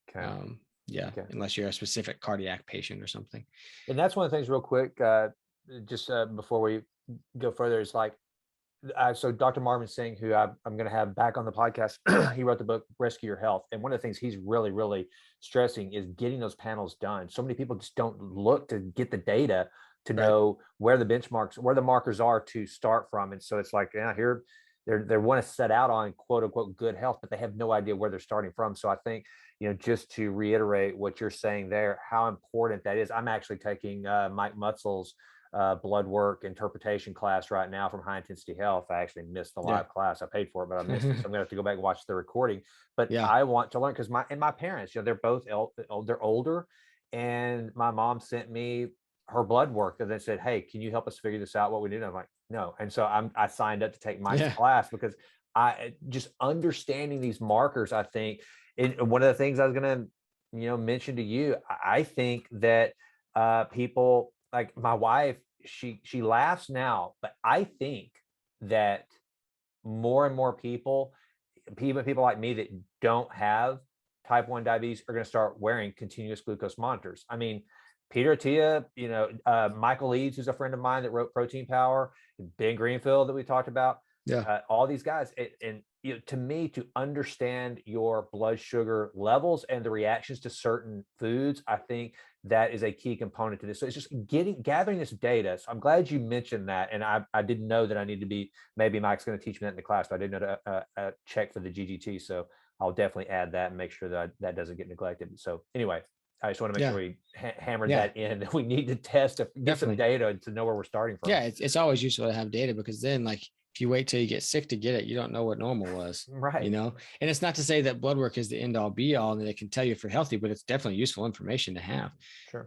Speaker 2: Okay. Unless you're a specific cardiac patient or something.
Speaker 1: And that's one of the things real quick, just before we go further, is like, so Dr. Marvin Singh, who I'm going to have back on the podcast, he wrote the book Rescue Your Health. And one of the things he's really, really stressing is getting those panels done. So many people just don't look to get the data to know where the benchmarks, where the markers are to start from. And so it's like, here they want to set out on quote unquote good health, but they have no idea where they're starting from. So I think, just to reiterate what you're saying there, how important that is. I'm actually taking Mike Mutzel's blood work interpretation class right now from High Intensity Health. I actually missed the live class. I paid for it, but I missed it. So I'm gonna have to go back and watch the recording. But I want to learn because my parents, they're both they're older, and my mom sent me her blood work and then said, "Hey, can you help us figure this out? What we do?" And I'm like, "No." And so I signed up to take Mike's class because I just understanding these markers. I think one of the things I was gonna mention to you, I think that people like my wife she laughs now, but I think that more and more people, even people like me that don't have type 1 diabetes, are going to start wearing continuous glucose monitors. I mean, Peter Attia, Michael Eads, who's a friend of mine that wrote Protein Power, Ben Greenfield that we talked about, all these guys. And to me, to understand your blood sugar levels and the reactions to certain foods, I think that is a key component to this. So it's just gathering this data. So I'm glad you mentioned that. And I didn't know that I need to be, maybe Mike's going to teach me that in the class, but I didn't know to check for the GGT. So I'll definitely add that and make sure that that doesn't get neglected. So anyway, I just want to make sure we hammered that in, that we need to test, get some data to know where we're starting from.
Speaker 2: Yeah, it's always useful to have data, because then, like, if you wait till you get sick to get it, you don't know what normal was.
Speaker 1: Right.
Speaker 2: And it's not to say that blood work is the end all be all and that it can tell you if you're healthy, but it's definitely useful information to have.
Speaker 1: Sure.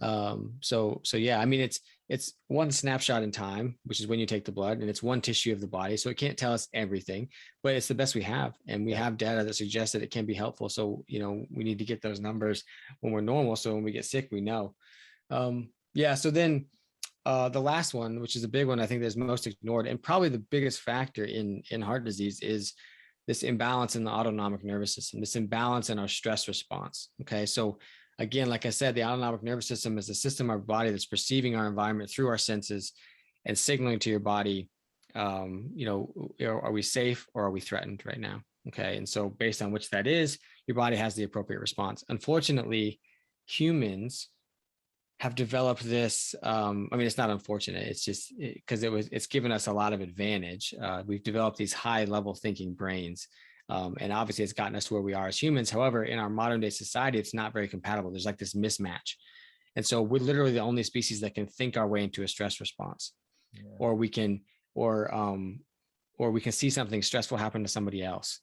Speaker 2: So yeah, I mean, it's one snapshot in time, which is when you take the blood, and it's one tissue of the body. So it can't tell us everything, but it's the best we have. And we have data that suggests that it can be helpful. So, we need to get those numbers when we're normal. So when we get sick, we know. So then, the last one, which is a big one, I think that's most ignored, and probably the biggest factor in heart disease, is this imbalance in the autonomic nervous system, this imbalance in our stress response. Okay. So again, like I said, the autonomic nervous system is the system of our body that's perceiving our environment through our senses and signaling to your body, are we safe or are we threatened right now? Okay. And so based on which that is, your body has the appropriate response. Unfortunately, humans have developed this. It's not unfortunate. It's just because it's given us a lot of advantage. We've developed these high level thinking brains. And obviously it's gotten us to where we are as humans. However, in our modern day society, it's not very compatible. There's like this mismatch. And so we're literally the only species that can think our way into a stress response, or we can see something stressful happen to somebody else.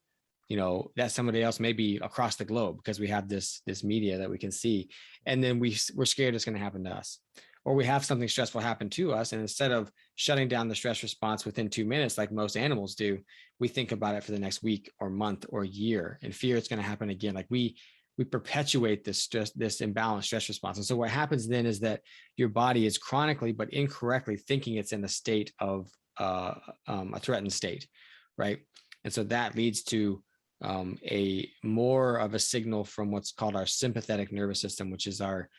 Speaker 2: That somebody else may be across the globe, because we have this media that we can see. And then we're scared it's going to happen to us. Or we have something stressful happen to us, and instead of shutting down the stress response within 2 minutes, like most animals do, we think about it for the next week or month or year, and fear it's going to happen again. Like we perpetuate this imbalanced stress response. And so what happens then is that your body is chronically but incorrectly thinking it's in a state of a threatened state, right? And so that leads to a more of a signal from what's called our sympathetic nervous system, which is our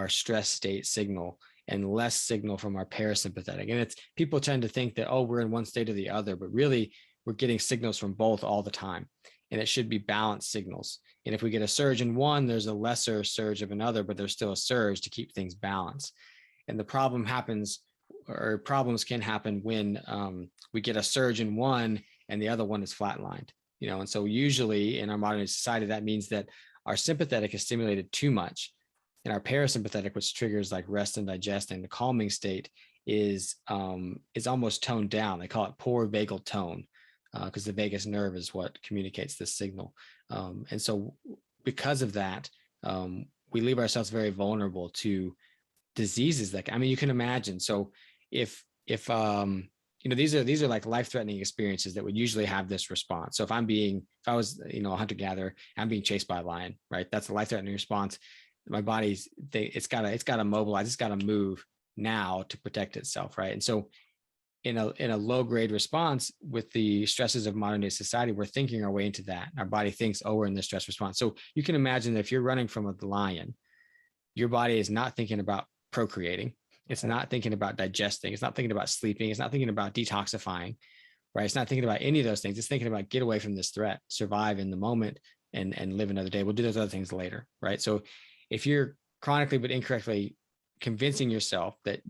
Speaker 2: stress state signal, and less signal from our parasympathetic. And people tend to think that, we're in one state or the other, but really we're getting signals from both all the time. And it should be balanced signals. And if we get a surge in one, there's a lesser surge of another, but there's still a surge to keep things balanced. And the problem happens, or problems can happen, when we get a surge in one and the other one is flatlined. And so usually in our modern society, that means that our sympathetic is stimulated too much, and our parasympathetic, which triggers like rest and digest and the calming state, is almost toned down. They call it poor vagal tone, because the vagus nerve is what communicates this signal. And so because of that, we leave ourselves very vulnerable to diseases you can imagine. So if these are like life-threatening experiences that would usually have this response. So if I was a hunter-gatherer, I'm being chased by a lion, right? That's a life-threatening response. My body's it's got to mobilize, it's got to move now to protect itself, right? And so in a low-grade response with the stresses of modern day society, we're thinking our way into that. Our body thinks, we're in this stress response. So you can imagine that if you're running from a lion, your body is not thinking about procreating. It's not thinking about digesting. It's not thinking about sleeping. It's not thinking about detoxifying, right? It's not thinking about any of those things. It's thinking about get away from this threat, survive in the moment, and live another day. We'll do those other things later, right? So if you're chronically but incorrectly convincing yourself that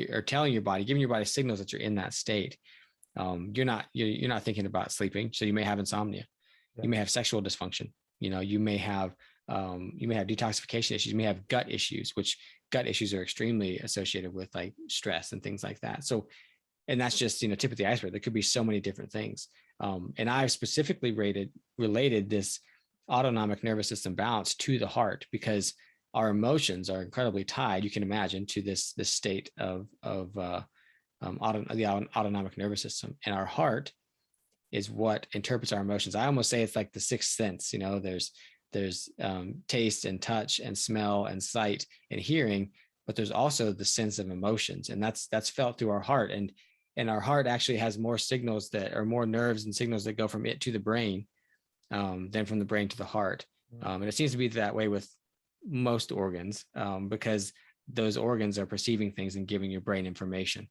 Speaker 2: or telling your body, giving your body signals that you're in that state, you're not thinking about sleeping. So you may have insomnia. You may have sexual dysfunction. You may have detoxification issues. You may have gut issues, which gut issues are extremely associated with like stress and things like that. So, and that's just, tip of the iceberg. There could be so many different things. And I've specifically related this autonomic nervous system balance to the heart, because our emotions are incredibly tied, you can imagine, to this state of the autonomic nervous system. And our heart is what interprets our emotions. I almost say it's like the sixth sense. There's taste and touch and smell and sight and hearing. but there's also the sense of emotions, and that's felt through our heart. And our heart actually has more signals that are more nerves and signals that go from it to the brain than from the brain to the heart. And it seems to be that way with most organs because those organs are perceiving things and giving your brain information.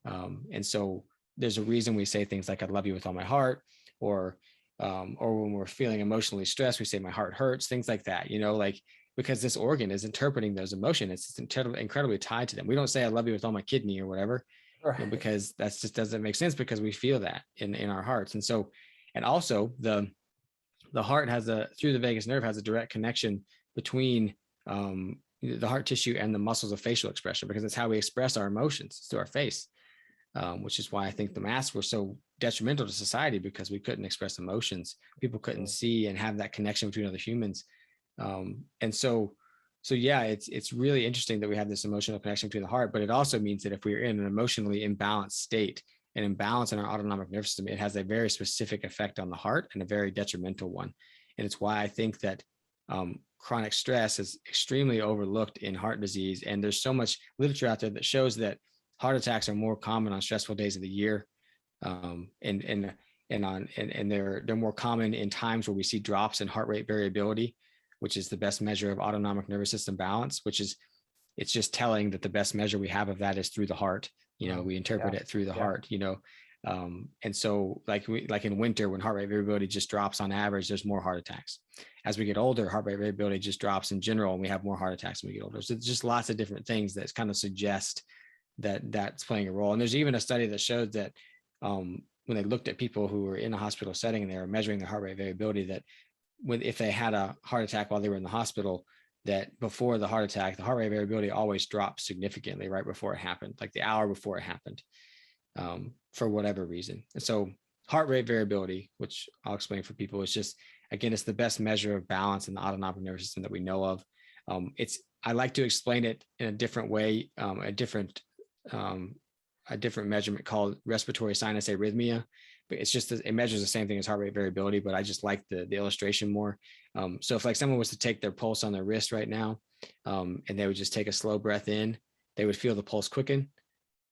Speaker 2: And so there's a reason we say things like, I love you with all my heart, or when we're feeling emotionally stressed, we say my heart hurts, things like that, like, because this organ is interpreting those emotions. It's incredibly tied to them. We don't say I love you with all my kidney or whatever, right, because that just doesn't make sense, because we feel that in our hearts. And so, and also the heart through the vagus nerve has a direct connection between the heart tissue and the muscles of facial expression, because it's how we express our emotions through our face, which is why I think the masks were so detrimental to society, because we couldn't express emotions. People couldn't see and have that connection between other humans. And so yeah, it's really interesting that we have this emotional connection between the heart, but it also means that if we're in an emotionally imbalanced state, an imbalance in our autonomic nervous system, it has a very specific effect on the heart, and a very detrimental one. And it's why I think that chronic stress is extremely overlooked in heart disease. And there's so much literature out there that shows that heart attacks are more common on stressful days of the year. And they're more common in times where we see drops in heart rate variability, which is the best measure of autonomic nervous system balance, it's just telling that the best measure we have of that is through the heart. We interpret it through the heart, and so like in winter, when heart rate variability just drops on average, there's more heart attacks. As we get older, heart rate variability just drops in general, and we have more heart attacks when we get older. So it's just lots of different things that kind of suggest that that's playing a role. And there's even a study that showed that when they looked at people who were in a hospital setting and they were measuring their heart rate variability, that if they had a heart attack while they were in the hospital, that before the heart attack, the heart rate variability always dropped significantly right before it happened, like the hour before it happened, for whatever reason. And so heart rate variability, which I'll explain for people, is just, again, it's the best measure of balance in the autonomic nervous system that we know of. I like to explain it in a different way, a different measurement called respiratory sinus arrhythmia. But it's just, it measures the same thing as heart rate variability, but I just like the illustration more. So if like someone was to take their pulse on their wrist right now, and they would just take a slow breath in, they would feel the pulse quicken.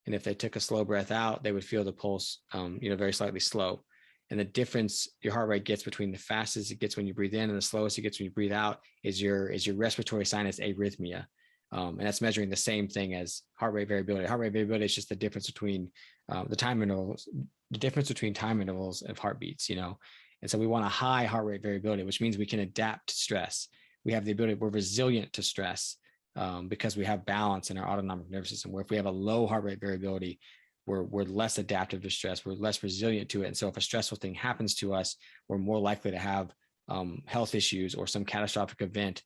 Speaker 2: And if they took a slow breath out, they would feel the pulse, very slightly slow. And the difference your heart rate gets between the fastest it gets when you breathe in and the slowest it gets when you breathe out is your respiratory sinus arrhythmia. And that's measuring the same thing as heart rate variability. Heart rate variability is just the difference between the difference between time intervals of heartbeats, And so we want a high heart rate variability, which means we can adapt to stress. We have the ability, we're resilient to stress because we have balance in our autonomic nervous system. Where if we have a low heart rate variability, we're less adaptive to stress. We're less resilient to it. And so if a stressful thing happens to us, we're more likely to have health issues or some catastrophic event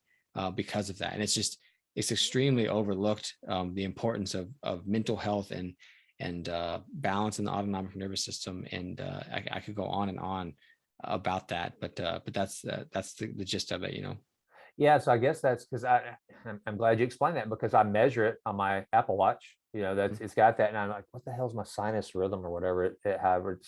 Speaker 2: because of that. And it's extremely overlooked, the importance of mental health and balance in the autonomic nervous system. And I could go on and on about that, but that's the gist of it,
Speaker 1: Yeah, so I guess that's because I'm glad you explained that, because I measure it on my Apple Watch. That's it's got that, and I'm like, what the hell is my sinus rhythm or whatever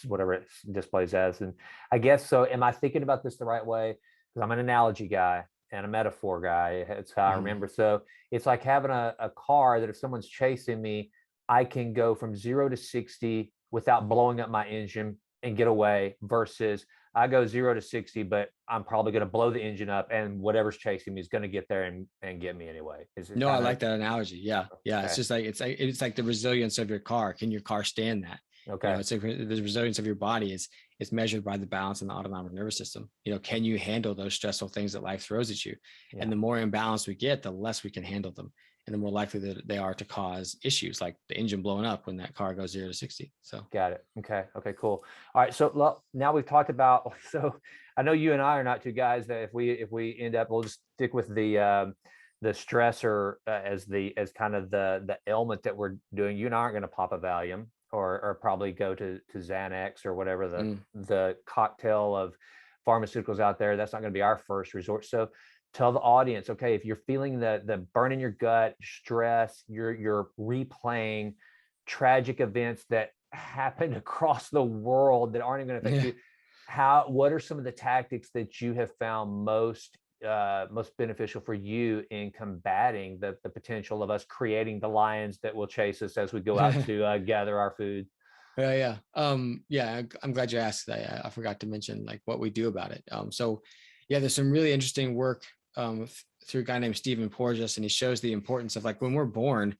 Speaker 1: whatever it displays as. And I guess so. Am I thinking about this the right way? Because I'm an analogy guy and a metaphor guy. It's how I remember. So it's like having a car that if someone's chasing me, I can go from 0 to 60 without blowing up my engine and get away, versus I go 0 to 60, but I'm probably going to blow the engine up, and whatever's chasing me is going to get there and get me anyway.
Speaker 2: No, I like that analogy. Yeah. Okay. It's just like, it's like the resilience of your car. Can your car stand that?
Speaker 1: Okay.
Speaker 2: It's like the resilience of your body is measured by the balance in the autonomic nervous system. Can you handle those stressful things that life throws at you? Yeah. And the more imbalanced we get, the less we can handle them. And the more likely that they are to cause issues like the engine blowing up when that car goes 0 to 60. So
Speaker 1: got it. Okay, cool. All right. So now we've talked about, so I know you and I are not two guys that if we end up, we'll just stick with the stressor as kind of the ailment that we're doing. You and I aren't going to pop a Valium or probably go to Xanax or whatever the cocktail of pharmaceuticals out there. That's not going to be our first resort. So tell the audience, okay, if you're feeling the burn in your gut, stress, you're replaying tragic events that happened across the world that aren't even going to affect you. What are some of the tactics that you have found most most beneficial for you in combating the potential of us creating the lions that will chase us as we go out to gather our food?
Speaker 2: Yeah. I'm glad you asked that. I forgot to mention like what we do about it. So yeah, there's some really interesting work through a guy named Stephen Porges, and he shows the importance of like when we're born,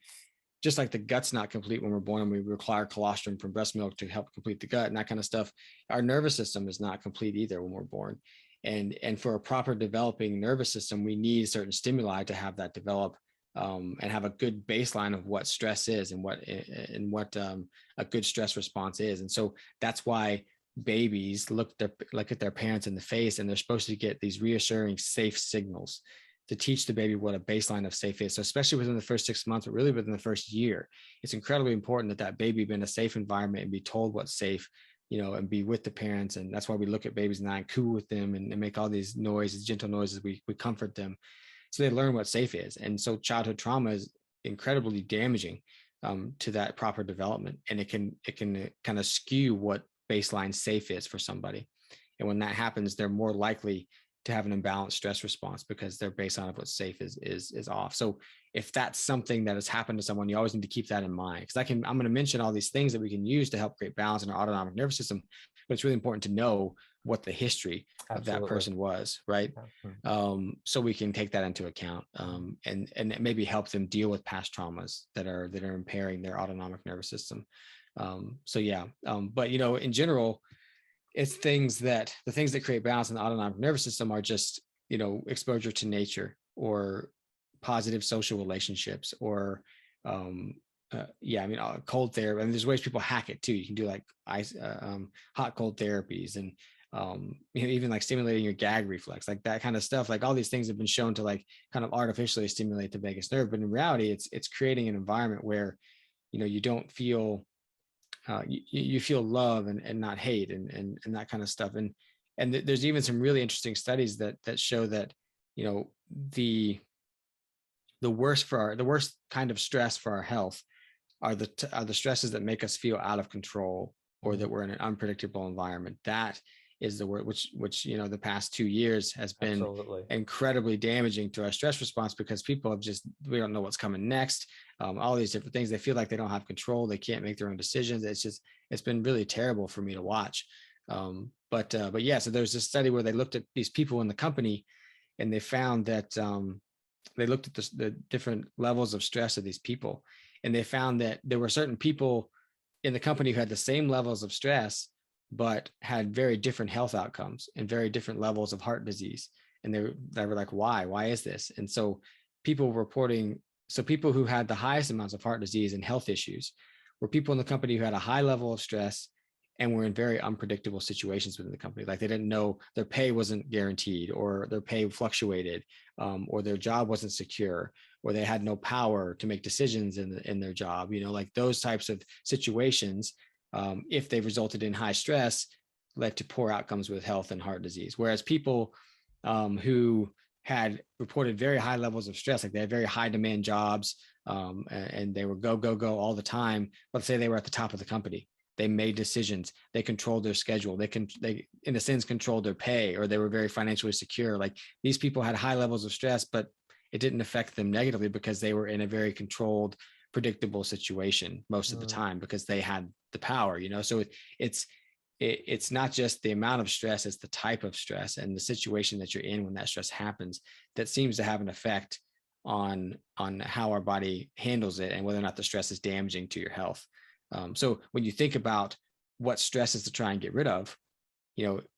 Speaker 2: just like the gut's not complete when we're born and we require colostrum from breast milk to help complete the gut and that kind of stuff. Our nervous system is not complete either when we're born. And for a proper developing nervous system, we need certain stimuli to have that develop and have a good baseline of what stress is and what a good stress response is. And so that's why babies look at their parents in the face, and they're supposed to get these reassuring, safe signals to teach the baby what a baseline of safe is. So especially within the first 6 months, but really within the first year, it's incredibly important that baby be in a safe environment and be told what's safe, and be with the parents. And that's why we look at babies and coo with them and make all these noises, gentle noises. We comfort them so they learn what safe is. And so childhood trauma is incredibly damaging to that proper development. And it can kind of skew what baseline safe is for somebody. And when that happens, they're more likely to have an imbalanced stress response because their baseline of what's safe is off. So if that's something that has happened to someone, you always need to keep that in mind. Because I'm going to mention all these things that we can use to help create balance in our autonomic nervous system, but it's really important to know what the history of that person was, right? So we can take that into account and maybe help them deal with past traumas that are impairing their autonomic nervous system. But in general, it's the things that create balance in the autonomic nervous system are just, exposure to nature or positive social relationships or, cold therapy. And there's ways people hack it too. You can do like hot, cold therapies and, even like stimulating your gag reflex, like that kind of stuff. Like all these things have been shown to like kind of artificially stimulate the vagus nerve. But in reality, it's creating an environment where, you don't feel, you feel love and not hate and that kind of stuff. And there's even some really interesting studies that show that, the worst kind of stress for our health are the stresses that make us feel out of control or that we're in an unpredictable environment. That is the word which the past 2 years has been incredibly damaging to our stress response because people we don't know what's coming next. All these different things. They feel like they don't have control. They can't make their own decisions. It's been really terrible for me to watch. But yeah, so there's this study where they looked at these people in the company and they found that they looked at the different levels of stress of these people. And they found that there were certain people in the company who had the same levels of stress, but had very different health outcomes and very different levels of heart disease. And they were like, why is this? And so people who had the highest amounts of heart disease and health issues were people in the company who had a high level of stress and were in very unpredictable situations within the company. Like they didn't know their pay wasn't guaranteed or their pay fluctuated or their job wasn't secure or they had no power to make decisions in their job, like those types of situations. If they resulted in high stress, led to poor outcomes with health and heart disease. Whereas people who had reported very high levels of stress, like they had very high demand jobs and they were go all the time. Let's say they were at the top of the company. They made decisions. They controlled their schedule. They in a sense controlled their pay, or they were very financially secure. Like these people had high levels of stress, but it didn't affect them negatively because they were in a very controlled, predictable situation most of the time because they had the power, so it's not just the amount of stress, it's the type of stress and the situation that you're in when that stress happens that seems to have an effect on how our body handles it and whether or not the stress is damaging to your health. So when you think about what stresses to try and get rid of,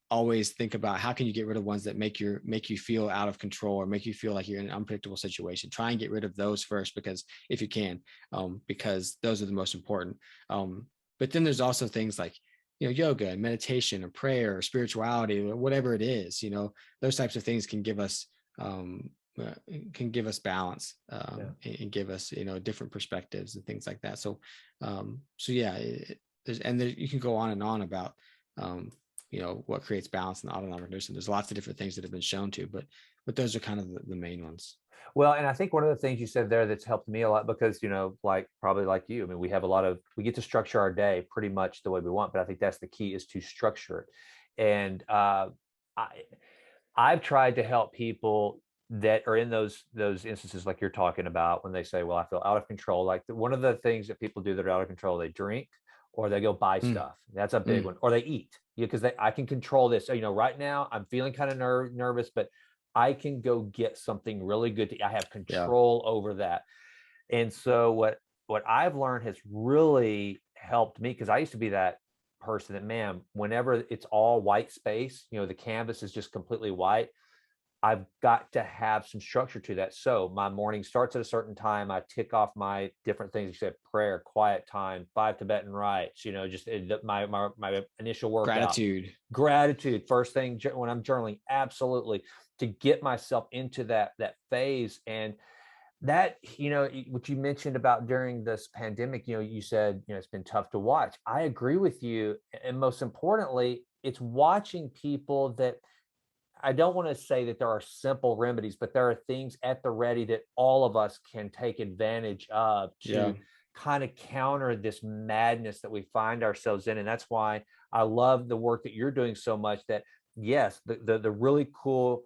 Speaker 2: always think about how can you get rid of ones that make you feel out of control or make you feel like you're in an unpredictable situation. Try and get rid of those first, because if you can, because those are the most important. But then there's also things like, yoga and meditation or prayer or spirituality or whatever it is, those types of things can give us balance and give us, different perspectives and things like that. So yeah, you can go on and on about, what creates balance in the autonomic nervous system. There's lots of different things that have been shown to, but those are kind of the main ones.
Speaker 1: Well, and I think one of the things you said there that's helped me a lot, because, probably like you, I mean, we get to structure our day pretty much the way we want, but I think that's the key, is to structure it. And I've tried to help people that are in those instances like you're talking about, when they say, well, I feel out of control. Like one of the things that people do that are out of control, they drink or they go buy stuff. That's a big one. Or they eat, because I can control this. So, right now I'm feeling kind of nervous, but I can go get something really good to eat. I have control over that. And so what I've learned has really helped me, because I used to be that person that, man, whenever it's all white space, the canvas is just completely white, I've got to have some structure to that. So my morning starts at a certain time. I tick off my different things. You said prayer, quiet time, 5 Tibetan rites, just my initial workout. Gratitude. First thing when I'm journaling, absolutely, to get myself into that phase. And that, what you mentioned about during this pandemic, you said, it's been tough to watch. I agree with you. And most importantly, it's watching people that, I don't want to say that there are simple remedies, but there are things at the ready that all of us can take advantage of to kind of counter this madness that we find ourselves in. And that's why I love the work that you're doing so much, that yes, the really cool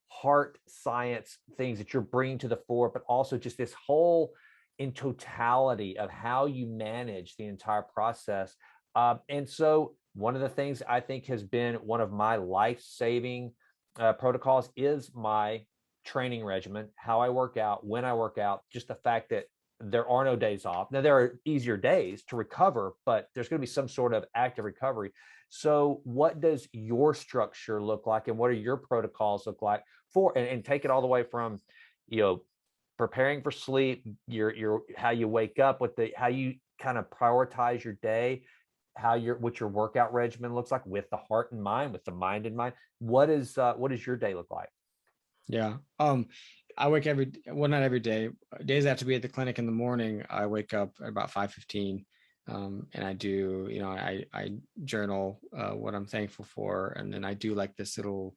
Speaker 1: heart science things that you're bringing to the fore, but also just this whole in totality of how you manage the entire process. And so one of the things I think has been one of my life-saving protocols is my training regimen, how I work out, when I work out, just the fact that there are no days off. Now, there are easier days to recover, but there's going to be some sort of active recovery. So what does your structure look like, and what are your protocols look like for, and take it all the way from, preparing for sleep, your how you wake up, how you kind of prioritize your day, what your workout regimen looks like, with the heart in mind, with the mind in mind. What does your day look like?
Speaker 2: Yeah. I wake not every day. Days I have to be at the clinic in the morning, I wake up at about 5:15. And I do, I journal what I'm thankful for. And then I do like this little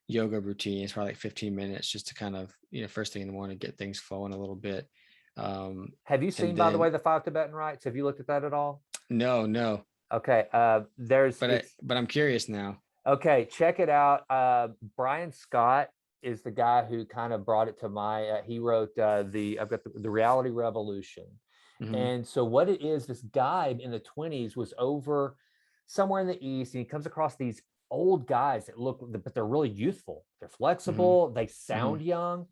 Speaker 2: yoga routine. It's probably like 15 minutes just to kind of, first thing in the morning, get things flowing a little bit.
Speaker 1: Have you seen, by the way, the 5 Tibetan rites? Have you looked at that at all?
Speaker 2: No.
Speaker 1: Okay.
Speaker 2: But I'm curious now.
Speaker 1: Okay. Check it out. Brian Scott is the guy who kind of brought it to he wrote I've got the Reality Revolution. Mm-hmm. And so what it is, this guy in the 20s was over somewhere in the East, and he comes across these old guys that but they're really youthful. They're flexible. Mm-hmm. They sound young,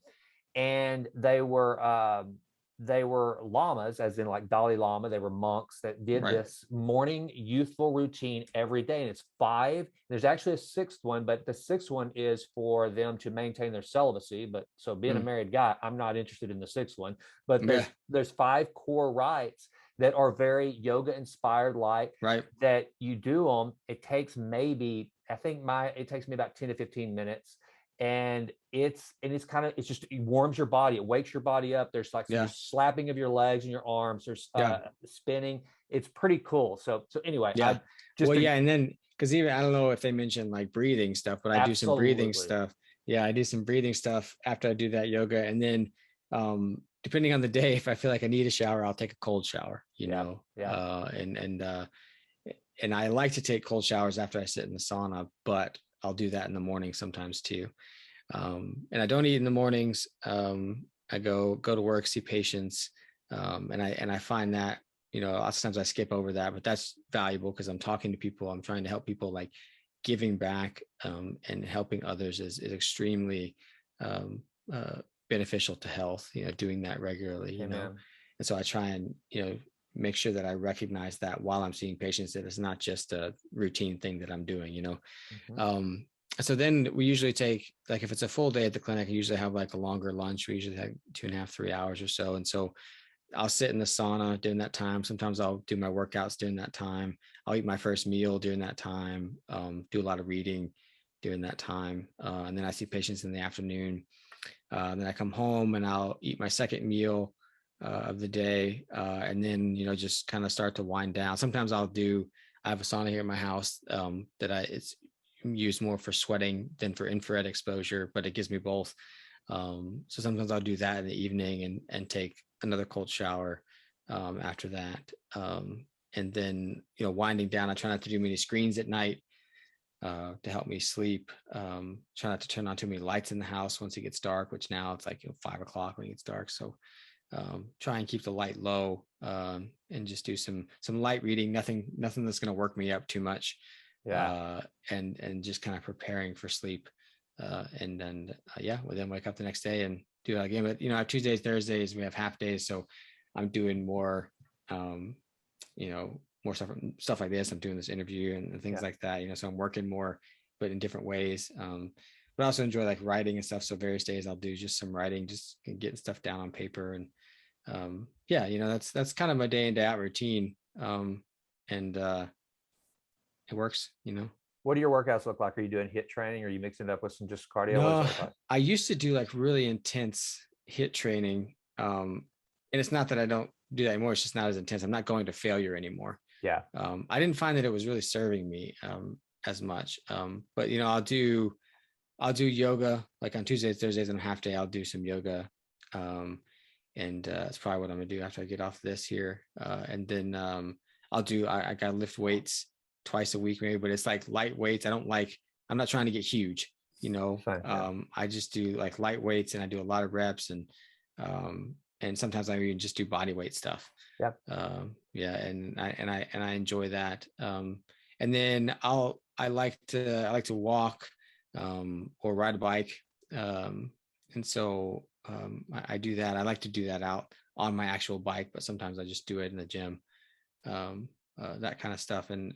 Speaker 1: and they were lamas, as in like Dalai Lama. They were monks that did this morning youthful routine every day. And it's 5. There's actually a 6th one, but the 6th one is for them to maintain their celibacy. But so being a married guy, I'm not interested in the 6th one. But there's 5 core rites that are very yoga inspired, that you do them. It takes it takes me about 10 to 15 minutes. And it warms your body. It wakes your body up. There's like some slapping of your legs and your arms. There's spinning. It's pretty cool. So anyway,
Speaker 2: and then, because even, I don't know if they mentioned like breathing stuff, but I do some breathing stuff. Yeah, I do some breathing stuff after I do that yoga. And then depending on the day, if I feel like I need a shower, I'll take a cold shower, and I like to take cold showers after I sit in the sauna, but I'll do that in the morning sometimes too. And I don't eat in the mornings. I go to work, see patients. And I find that, lots of times I skip over that, but that's valuable because I'm talking to people. I'm trying to help people. Like giving back and helping others is extremely beneficial to health, doing that regularly, And so I try and, make sure that I recognize that while I'm seeing patients, that it's not just a routine thing that I'm doing, Mm-hmm. So then we usually take, like, if it's a full day at the clinic, I usually have like a longer lunch. We usually have 2.5, 3 hours or so. And so I'll sit in the sauna during that time. Sometimes I'll do my workouts during that time. I'll eat my first meal during that time, do a lot of reading during that time. And then I see patients in the afternoon. Then I come home and I'll eat my second meal of the day. And then, just kind of start to wind down. Sometimes I have a sauna here in my house it's used more for sweating than for infrared exposure, but it gives me both. So sometimes I'll do that in the evening and take another cold shower after that. And then, winding down, I try not to do many screens at night. to help me sleep. Try not to turn on too many lights in the house once it gets dark, which now it's like 5 o'clock when it gets dark. So try and keep the light low, and just do some light reading, nothing that's going to work me up too much. And just kind of preparing for sleep. And then we'll then wake up the next day and do it again. But, on Tuesdays, Thursdays, we have half days. So I'm doing more, more stuff like this. I'm doing this interview and things like that, so I'm working more, but in different ways. But I also enjoy like writing and stuff. So various days I'll do just some writing, just getting stuff down on paper. And that's kind of my day in, day out routine. And it works,
Speaker 1: What do your workouts look like? Are you doing HIIT training? Or are you mixing it up with some just cardio?
Speaker 2: No, I used to do like really intense HIIT training. And it's not that I don't do that anymore. It's just not as intense. I'm not going to failure anymore.
Speaker 1: Yeah.
Speaker 2: I didn't find that it was really serving me as much. But I'll do yoga like on Tuesdays, Thursdays on a half day. I'll do some yoga. And that's probably what I'm gonna do after I get off this here. And then I gotta lift weights twice a week maybe, but it's like light weights. I'm not trying to get huge, I just do like light weights, and I do a lot of reps, and sometimes I even just do body weight stuff.
Speaker 1: Yep.
Speaker 2: And I enjoy that. And then I like to walk or ride a bike. And so I do that. I like to do that out on my actual bike, but sometimes I just do it in the gym, that kind of stuff. And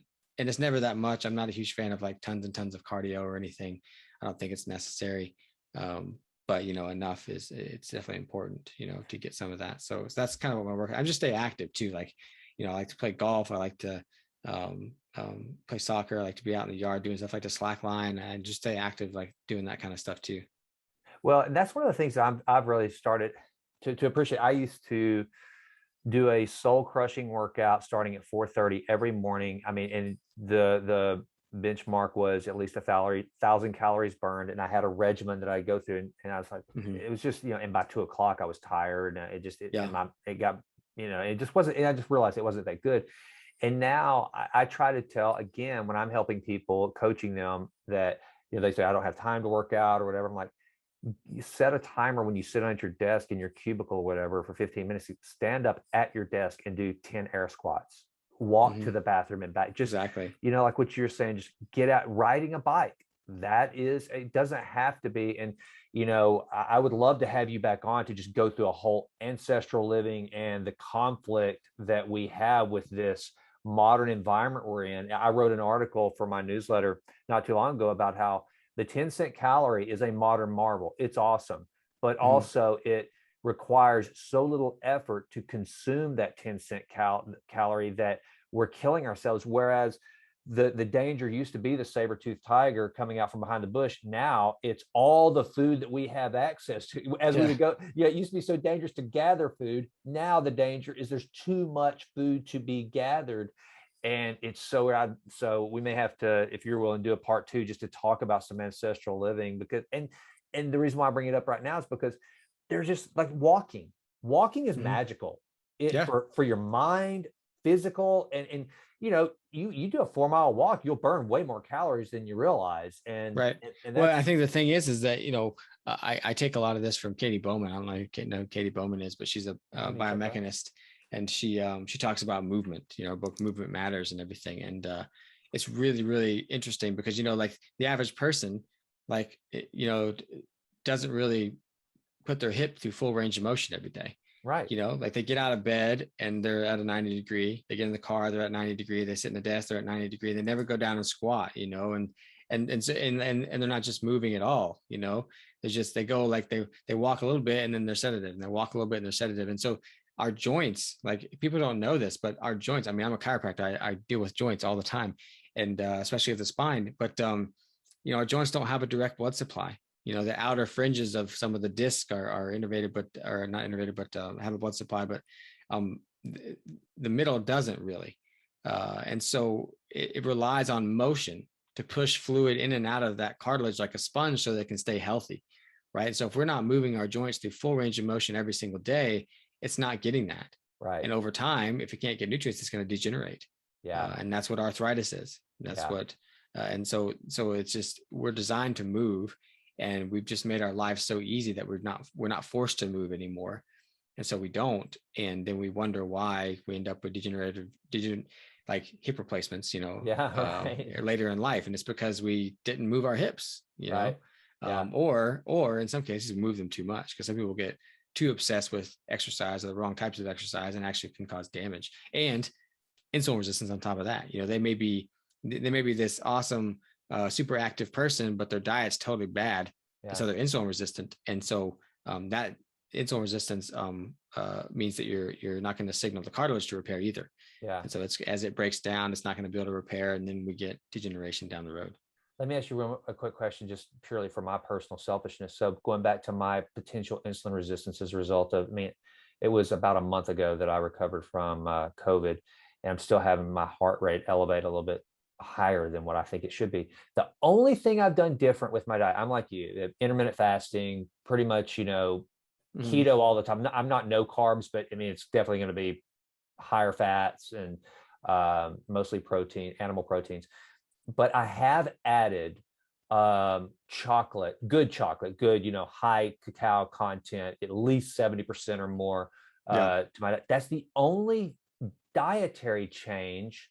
Speaker 2: it's never that much. I'm not a huge fan of like tons and tons of cardio or anything. I don't think it's necessary. But enough it's definitely important, to get some of that. So that's kind of what my work. I just stay active too. Like, I like to play golf. I like to play soccer. I like to be out in the yard doing stuff, like to slack line, and just stay active, like doing that kind of stuff too.
Speaker 1: Well, that's one of the things that I've really started to appreciate. I used to do a soul crushing workout starting at 4:30 every morning. I mean, and the benchmark was at least 1,000 calories burned. And I had a regimen that I go through, and I was like, it was just, and by 2 o'clock I was tired, and it got, it just wasn't, and I just realized it wasn't that good. And now I try to tell, again, when I'm helping people, coaching them, that, they say, I don't have time to work out or whatever. I'm like, you set a timer when you sit at your desk in your cubicle or whatever for 15 minutes. You stand up at your desk and do 10 air squats, walk to the bathroom and back. Just
Speaker 2: exactly,
Speaker 1: like what you're saying, just get out. Riding a bike, it doesn't have to be. And I would love to have you back on to just go through a whole ancestral living and the conflict that we have with this modern environment we're in. I wrote an article for my newsletter not too long ago about how the 10-cent calorie is a modern marvel. It's awesome, but also it requires so little effort to consume that 10-cent calorie that we're killing ourselves. Whereas the danger used to be the saber-toothed tiger coming out from behind the bush. Now it's all the food that we have access to as we would go. Yeah, it used to be so dangerous to gather food. Now the danger is there's too much food to be gathered. And it's so we may have to, if you're willing, do a part 2 just to talk about some ancestral living, because and the reason why I bring it up right now is because there's just like walking is magical for your mind, physical, and you do a 4-mile walk, you'll burn way more calories than you realize. And
Speaker 2: right. And well, I think the thing is that I take a lot of this from Katie Bowman. I don't know who Katie Bowman is, but she's a biomechanist. And she talks about movement, book Movement Matters and everything. And it's really, really interesting because, like the average person, like, doesn't really put their hip through full range of motion every day.
Speaker 1: Right.
Speaker 2: Like they get out of bed and they're at a 90 degree. They get in the car, they're at 90 degree. They sit in the desk, they're at 90 degree. They never go down and squat, and they're not just moving at all. They're just, they go like they walk a little bit and then they're sedative, and they walk a little bit and they're sedative. And so our joints, like people don't know this, but our joints, I mean, I'm a chiropractor. I deal with joints all the time, and especially with the spine, but our joints don't have a direct blood supply. The outer fringes of some of the discs are innervated, but are not innervated, but have a blood supply, but the middle doesn't really. And so it relies on motion to push fluid in and out of that cartilage like a sponge so they can stay healthy. Right. So if we're not moving our joints through full range of motion every single day, it's not getting that.
Speaker 1: Right.
Speaker 2: And over time, if it can't get nutrients, it's going to degenerate.
Speaker 1: Yeah.
Speaker 2: And that's what arthritis is. That's what And so it's just, we're designed to move, and we've just made our lives so easy that we're not forced to move anymore. And so we don't. And then we wonder why we end up with like hip replacements, later in life. And it's because we didn't move our hips,
Speaker 1: right.
Speaker 2: Or in some cases we move them too much, because some people get too obsessed with exercise or the wrong types of exercise, and actually can cause damage and insulin resistance on top of that. They may be this awesome, super active person, but their diet's totally bad. Yeah. So they're insulin resistant. And so that insulin resistance means that you're not going to signal the cartilage to repair either.
Speaker 1: Yeah.
Speaker 2: And so it's, as it breaks down, it's not going to be able to repair, and then we get degeneration down the road.
Speaker 1: Let me ask you a quick question, just purely for my personal selfishness. So going back to my potential insulin resistance as a result of, it was about a month ago that I recovered from COVID, and I'm still having my heart rate elevate a little bit higher than what I think it should be. The only thing I've done different with my diet, I'm like you, intermittent fasting, pretty much, keto all the time. I'm not no carbs, but it's definitely going to be higher fats and mostly protein, animal proteins. But I have added chocolate, good, high cacao content, at least 70% or more to my diet. That's the only dietary change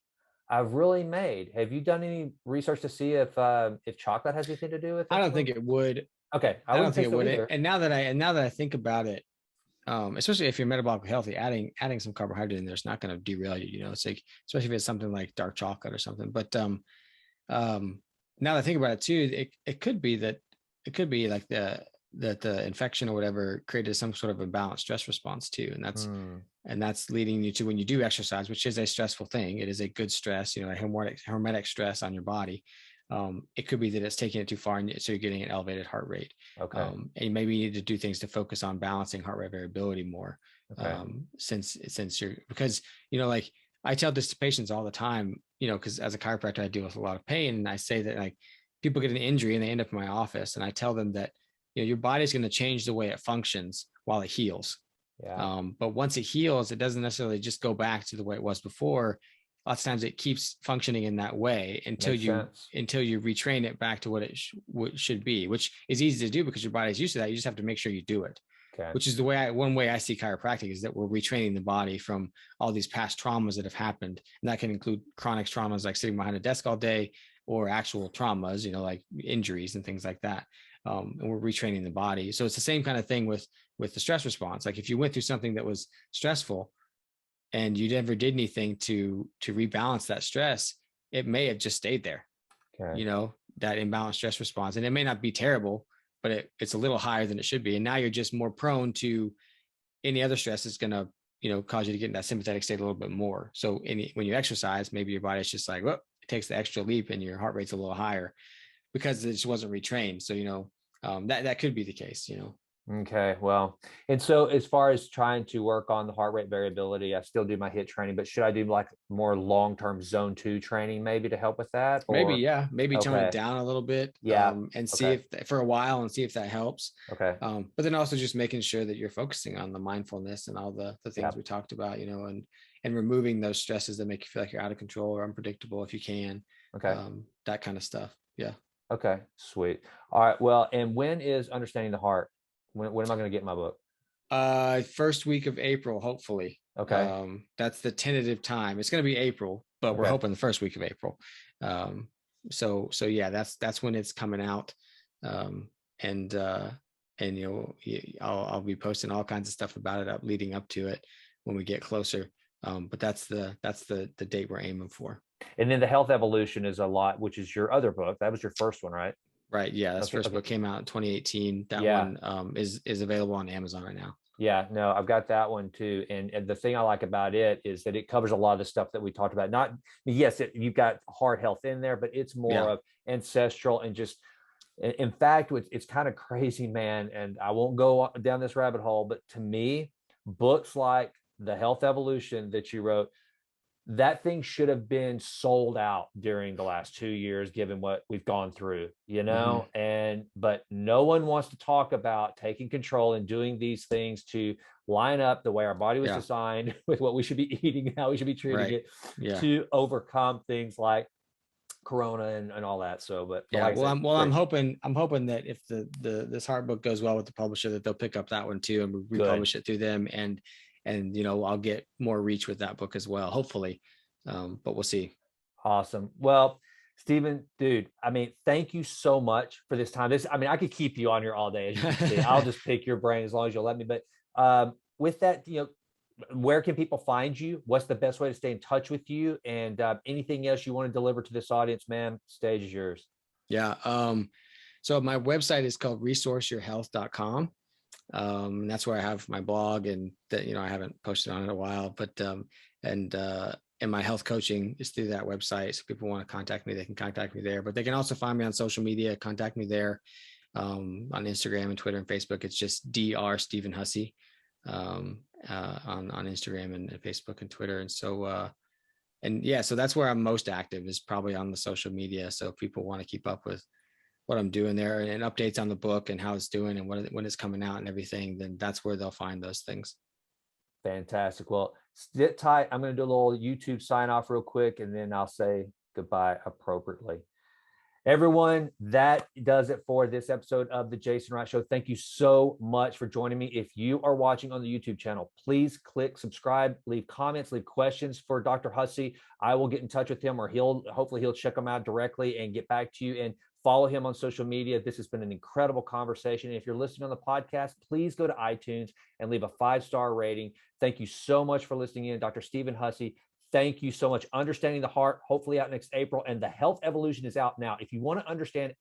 Speaker 1: I've really made. Have you done any research to see if chocolate has anything to do with it?
Speaker 2: I don't think it would.
Speaker 1: Okay.
Speaker 2: I don't think it would either. And now that I think about it, especially if you're metabolically healthy, adding some carbohydrate in there is not going to derail you. It's like, especially if it's something like dark chocolate or something. But now that I think about it too, it could be like the infection or whatever created some sort of imbalanced stress response too. And that's leading you to, when you do exercise, which is a stressful thing, it is a good stress, a hormetic stress on your body. It could be that it's taking it too far, and so you're getting an elevated heart rate.
Speaker 1: Okay.
Speaker 2: And maybe you need to do things to focus on balancing heart rate variability more.
Speaker 1: Okay.
Speaker 2: Since because like I tell this to patients all the time, because as a chiropractor, I deal with a lot of pain, and I say that, like, people get an injury and they end up in my office, and I tell them that, your body's going to change the way it functions while it heals.
Speaker 1: Yeah.
Speaker 2: But once it heals, it doesn't necessarily just go back to the way it was before. Lots of times it keeps functioning in that way until you retrain it back to what it should be, which is easy to do because your body's used to that. You just have to make sure you do it. Okay. Which is one way I see chiropractic, is that we're retraining the body from all these past traumas that have happened. And that can include chronic traumas like sitting behind a desk all day, or actual traumas, like injuries and things like that. And we're retraining the body. So it's the same kind of thing with the stress response. Like if you went through something that was stressful and you never did anything to rebalance that stress, it may have just stayed there. Okay. That imbalanced stress response. And it may not be terrible, but it's a little higher than it should be. And now you're just more prone to any other stress that's going to, cause you to get in that sympathetic state a little bit more. So when you exercise, maybe your body's just like, well, it takes the extra leap and your heart rate's a little higher because it just wasn't retrained. So, that could be the case,
Speaker 1: Okay. Well, and so as far as trying to work on the heart rate variability, I still do my HIIT training, but should I do like more long-term zone 2 training maybe to help with that? Or?
Speaker 2: Maybe tone it down a little bit. And see if for a while and see if that helps.
Speaker 1: Okay.
Speaker 2: But then also just making sure that you're focusing on the mindfulness and all the things we talked about, and removing those stresses that make you feel like you're out of control or unpredictable if you can.
Speaker 1: Okay.
Speaker 2: That kind of stuff. Yeah.
Speaker 1: Okay. Sweet. All right. Well, and when is Understanding the Heart? When am I going to get my book?
Speaker 2: First week of April, hopefully.
Speaker 1: Okay.
Speaker 2: That's the tentative time. It's going to be April, but we're hoping the first week of April. So yeah, that's when it's coming out. And I'll be posting all kinds of stuff about it leading up to it when we get closer. But that's the date we're aiming for.
Speaker 1: And then the Health Evolution is a lot, which is your other book. That was your first one, right?
Speaker 2: Right. Yeah. That's first book came out in 2018. That one is available on Amazon right now.
Speaker 1: Yeah, no, I've got that one too. And the thing I like about it is that it covers a lot of the stuff that we talked about. You've got heart health in there, but it's more of ancestral and just, in fact, it's kind of crazy, man. And I won't go down this rabbit hole, but to me, books like The Health Evolution that you wrote, that thing should have been sold out during the last 2 years, given what we've gone through, but no one wants to talk about taking control and doing these things to line up the way our body was designed with what we should be eating, how we should be treating it to overcome things like Corona and all that. So, but
Speaker 2: yeah, like I'm hoping that if this heart book goes well with the publisher, that they'll pick up that one too and republish it through them, and I'll get more reach with that book as well, hopefully. But we'll see.
Speaker 1: Awesome. Well, Stephen, dude, I mean, thank you so much for this time. I could keep you on here all day, as you can see. I'll just pick your brain as long as you'll let me. But with that, where can people find you? What's the best way to stay in touch with you? And anything else you want to deliver to this audience, man, stage is yours.
Speaker 2: Yeah. So my website is called resourceyourhealth.com. That's where I have my blog, and that, I haven't posted on it in a while, but, and my health coaching is through that website. So people want to contact me, they can contact me there, but they can also find me on social media, contact me there, on Instagram and Twitter and Facebook. It's just Dr. Stephen Hussey. On Instagram and Facebook and Twitter. And so, so that's where I'm most active, is probably on the social media. So if people want to keep up with what I'm doing there and updates on the book and how it's doing and when it's coming out and everything, then that's where they'll find those things.
Speaker 1: Fantastic. Well, sit tight. I'm going to do a little YouTube sign off real quick, and then I'll say goodbye appropriately. Everyone, that does it for this episode of the Jason Wright Show. Thank you so much for joining me. If you are watching on the YouTube channel, please click subscribe, leave comments, leave questions for Dr. Hussey. I will get in touch with him, or hopefully he'll check them out directly and get back to you, and follow him on social media. This has been an incredible conversation. And if you're listening on the podcast, please go to iTunes and leave a 5-star rating. Thank you so much for listening in. Dr. Stephen Hussey, thank you so much. Understanding the Heart, hopefully out next April, and the Health Evolution is out now. If you want to understand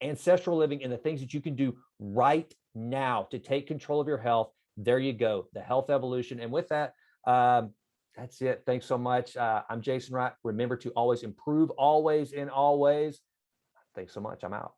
Speaker 1: ancestral living and the things that you can do right now to take control of your health, there you go, the Health Evolution. And with that, that's it. Thanks so much. I'm Jason Wright. Remember to always improve, always and always. Thanks so much. I'm out.